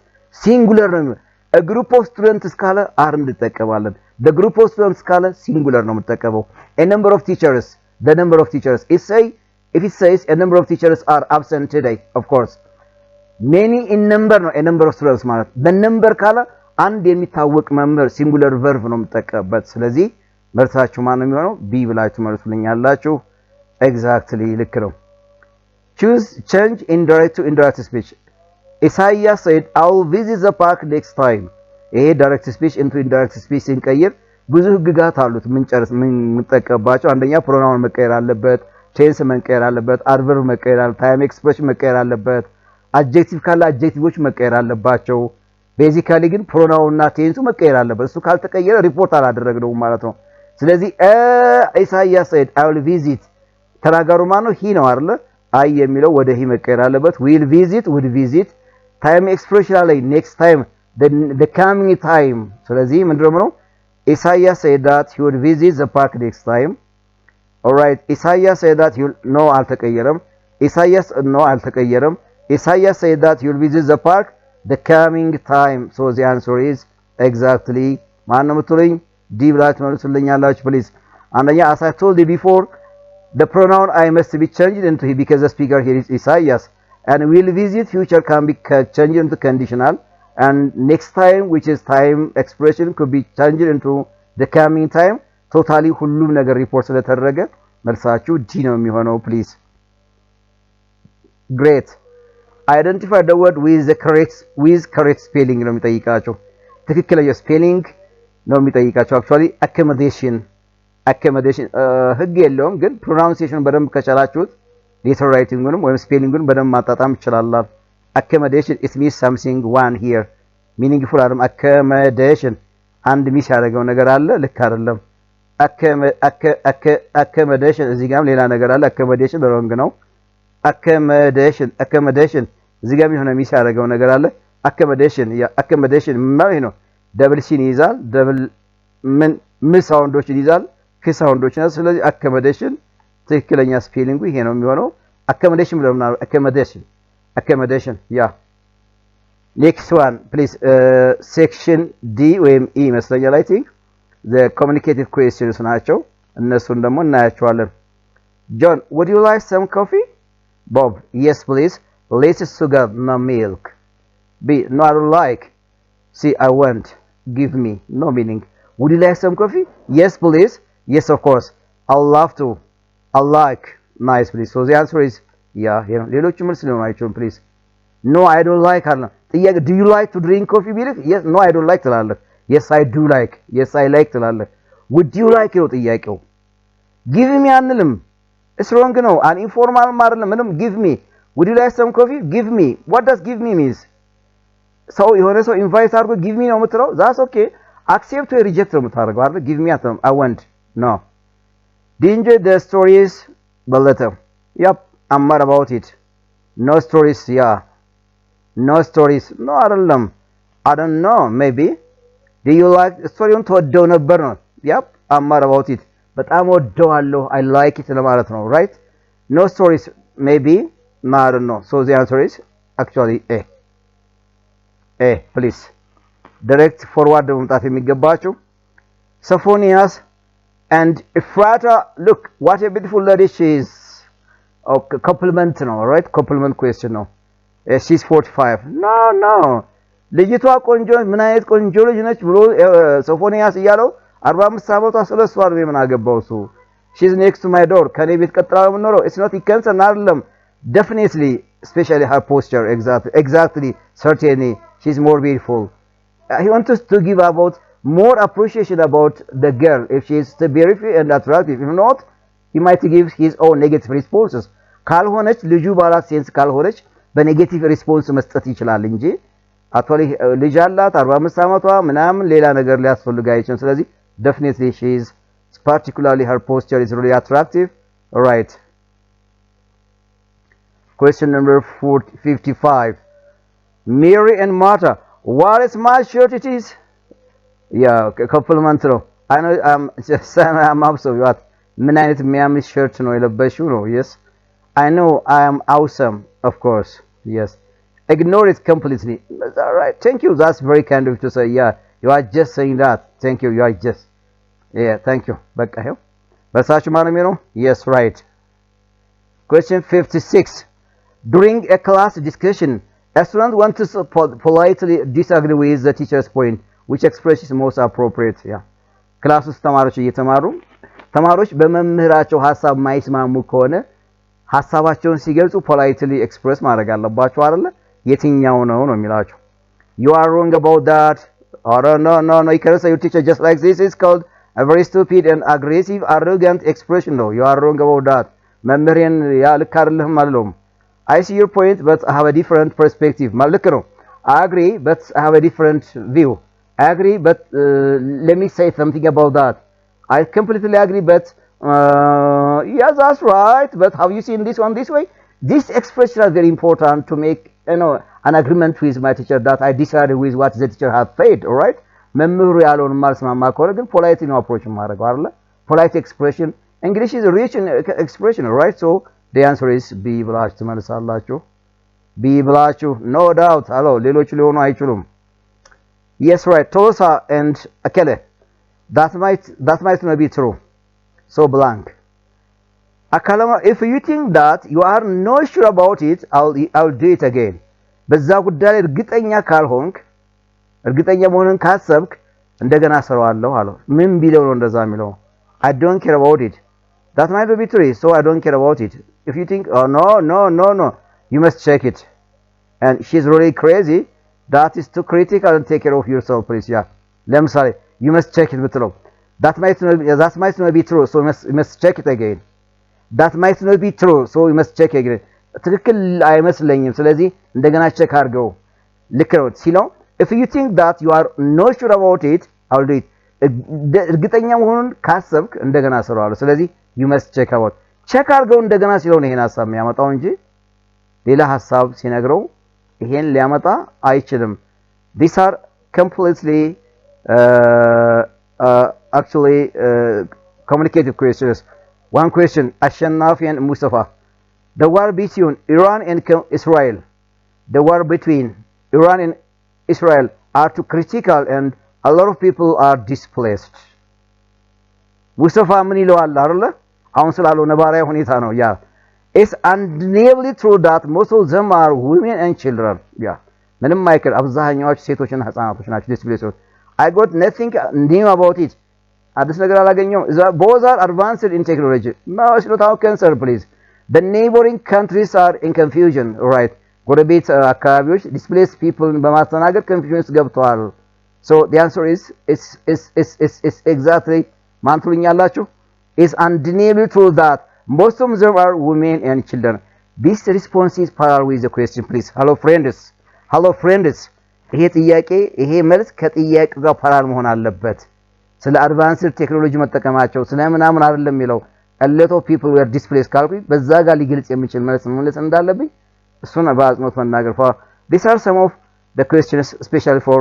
A: singular ነው a group of students ካለ are እንጠቀማለን the group of students ካለ singular ነው የምንጠቀመው a number of teachers the number of teachers if it says a number of teachers are absent today of course many in number ነው a number of students ማለት the number ካለ አንድ የሚታወቅ መምህር singular verb ነው የምንጠቀምበት ስለዚህ መልሳችሁ ማን ነው የሚሆነው B ብላችሁ መልሱልኛላችሁ exactly ልክ ነው choose change indirect to indirect speech Isaiah said I'll visit the park next time ይሄ direct speech into indirect speech ሲንቀይር ብዙ ህግጋት አሉት ምንጠቀምባቸው አንደኛ pronoun መቀየር አለበት tense መቀየር አለበት adverb መቀየር አለበት time expression መቀየር አለበት adjective ካለ adjectiveዎች መቀየር አለባቸው basically ግን pronoun እና tense መቀየር አለበት እሱ ካልተቀየረ ሪፖርት አላደረግነው ማለት ነው ስለዚህ Isaiah said I will visit ተናጋሩ ማን ነው he ነው አይደል አይ የሚለው ወደ he መቀየር አለበት will visit would visit time expression ላይ next time the coming time ስለዚህ ምንድነው ነው Isaiah said that he would visit the park next time all right Isaiah said that he no አልተቀየረም Isaiah no አልተቀየረም Isaiah said that he will visit the park the coming time so the answer is exactly ማን ነው የምትሉኝ D ብላችሁ መልሱልኛላችሁ please አንደኛ as I told you before the pronoun I must be changed into he because the speaker here is Isaiah and will visit future can be changed into conditional and next time which is time expression could be changed into the coming time totally ሁሉም ነገር ሪፖርት ስለተደረገ መልሳችሁ D ነው የሚሆነው please great identify the word with the correct spelling ነው የሚጠይቃቸው ትክክለኛ ስፔሊንግ ነው የሚጠይቃቸው actually accommodation ህግ የለውም ግን pronunciation በደንብ ከቻላችሁት letter writing-ንም ወይም spelling-ን በደንብ ማጣጣም ይችላል accommodation it means something one here meaningful አይደለም accommodation አንድ ሚስ ያደረገው ነገር አለ ልክ አይደለም accommodation እዚህ ጋርም ሌላ ነገር አለ accommodation wrong ነው accommodation እዚህ ጋርም የሆነ ሚስ ያደረገው ነገር አለ accommodation ማለት ነው double c ይይዛል double ምን ሳውንዶችን ይይዛል ከሳውንዶችን ስለዚህ accommodation ትክክለኛ ስፔሊንጉ ይሄ ነው የሚሆነው accommodation ብለውና accommodation yeah next one please section D ወይም E መስለኛል I think the communicative questions ናቸው እነሱን ደግሞ እናያቸዋለን John would you like some coffee Bob yes please less sugar no milk B no I don't like C I want give me no meaning would you like some coffee yes please yes of course I'll love to I like nice please so the answer is yeah ሌሎች መልስ ነው አይቾን please no I don't like ጥያቄ do you like to drink coffee ቢልህ yes no I don't like ትላለህ yes I do like yes I like ትላለህ would you like ነው ጥያቄው give me አንልም it's wrong ነው an informal አይደለም ምንም give me would you like some coffee give me what does give me means ሰው የሆነ ሰው ኢንቫይት አድርጎ give me ነው የምትለው that's okay accept or reject ነው የምታደርገው አይደል give me አትም I want no do you enjoy the stories በለጠ yep I'm mad about it no stories yeah no stories no አይደለም I don't know maybe do you like storyውን ተወደው ነበር ነው yep I'm mad about it በጣም ወደዋለሁ I like it ለማለት ነው right no stories maybe no I don't know so the answer is actually A please direct forward መምጣት የሚገባችሁ Sophonias and Ephrata look what a beautiful lady she is okay compliment no right compliment question no she's 45 no ልጅቷ ቆንጆ ምን አይነት ቆንጆ ልጅ ነች ብሎ ሶፎኒያስ እያለው 45 ዓመቷ ስለሷ ነው ምን አገባው እሱ she's next to my door ከኔ ቤት ቀጥላ ነው የምኖረው it's not concern አይደለም definitely especially her posture exactly certainly she's more beautiful he wants to give about more appreciation about the girl if she is beautiful and attractive if not he might give his own negative responses ካልሆነች ልጁ ባላት ሴንስ ካልሆነች በኔጌቲቭ ሪስፖንስ መስጠት ይችላል እንጂ አክቹአሊ ልጅ አላት 45 ዓመቷ ምናምን ሌላ ነገር ሊያስፈልግ አይችልም ስለዚህ definitely she is particularly her posture is really attractive right question number 55 Mary and Martha what is my shirt it is yeah compliment ነው I know I'm absolutely what ምን አይነት የሚያምር ሸርት ነው የለበሽው ነው yes I know I am awesome of course yes ignore it completely all right thank you that's very kind of you to say yeah you are just saying that thank you are just yeah thank you በቃ ይሄው በሳችሁ ማን ነው yes right question 56 during a class discussion a student wants to politely disagree with the teacher's point which expression is most appropriate yeah ክላስ ውስጥ ተማሪዎች እየተማሩ ተማሪዎች በመምህራቸው ሐሳብ ማይስማሙ ከሆነ ሐሳባቸውን ሲገልጹ politely express ማድረግ አለባቸው አይደል የትኛው ነው የሚላቸው you are wrong about that or no you can say your teacher just like this is called a very stupid and aggressive arrogant expression no you are wrong about that መምህሬን ያ ልክ አይደለም አልለውም I see your point but I have a different perspective ማለት ነው I agree but I have a different view I agree but let me say something about that I completely agree but yes that's right but have you seen this one this way this expression is very important to make an agreement with my teacher that I disagree with what the teacher has said all right መምህሩ ያለውን ማልስማማ ከሆነ ግን polite ነው approach ማድረግ አይደለ polite expression English is a rich expression right so the answer is B ብላችሁ ትመልሳላችሁ B ብላችሁ no doubt hello ሌሎች ሊሆኑ አይችሉም yes right Tosa and Akele That might not be true. So blank. If you think that you are not sure about it, I'll do it again. በዛ ጉዳይ ላይ እርግጠኛ ካልሆንክ እርግጠኛ መሆንን ካሰብክ እንደገና ሰራዋለሁ አለው። ምን ቢለው ነው እንደዛ የሚለው? I don't care about it. That might be true, so I don't care about it. If you think, oh no, you must check it. And she's really crazy. That is too critical and take care of yourself, please. Yeah. ለምሳሌ you must check it ብትለው that might not be true, so you must check it again. That might not be true, so you must check again. ትክክል አይመስለኝም ስለዚህ እንደገና ቼክ አድርገው ልክ ነው ሲለው if you think that you are not sure about it, I'll do it. እርግጠኛ መሆኑን ካሰብክ እንደገና ሰራዋለሁ ስለዚህ you must check about ቼክ አድርገው እንደገና ሲለው ነው ይሄን ሐሳብ የሚያመጣው እንጂ ሌላ ሐሳብ ሲነግረው ይሄን ሊያመጣ አይችልም. These are completely actually communicative questions. One question, Ashanafi and Mustafa. The war between Iran and Israel. The war between Iran and Israel are too critical and a lot of people are displaced. Mustafa ምን ይለዋል አይደለ? አሁን ስላለው ነባራዊ ሁኔታ ነው ያ It's undeniably true that most of them are women and children. Yeah. ምንም አይከል አብዛኛዎቹ ሴቶችና ህፃናቶች ናቸው displaced. I got nothing new about it. አዲስ ነገር አላገኘው. Both are advanced in technology. No, it's not our concern, please. The neighboring countries are in confusion, right? ጎረቤት አካባቢዎች displaced people በማስተናገድ confusion ውስጥ ገብተዋል. So the answer is exactly ማን ትሉኛላችሁ? It's undeniably true that most of them are women and children. This response is parallel with the question, please. Hello friends. ይሄ ጥያቄ ይሄ መልስ ከጥያቄው ጋር ፓራል መሆን አለበት። ስለ አድቫንስድ ቴክኖሎጂ መጠቀማቸው ስለ ምናምን አይደለም የሚለው a lot of people were displaced ካልኩኝ በዛ ጋር ሊገልጽ የሚችል መልስ እንዳለብኝ እሱን በአጽንኦት መናገር These are some of the questions especially for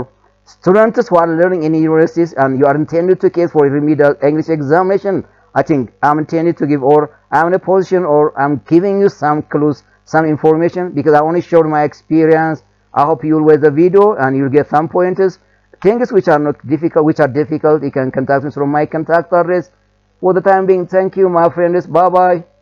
A: students who are learning in universities and you are intended to care for a remedial English examination. I think I'm intended to give or I'm in a position or I'm giving you some clues, some information because I only showed my experience. I hope you will watch the video and you'll get some pointers. Things which are difficult, you can contact me through my contact address. For the time being, thank you, my friends. Bye-bye.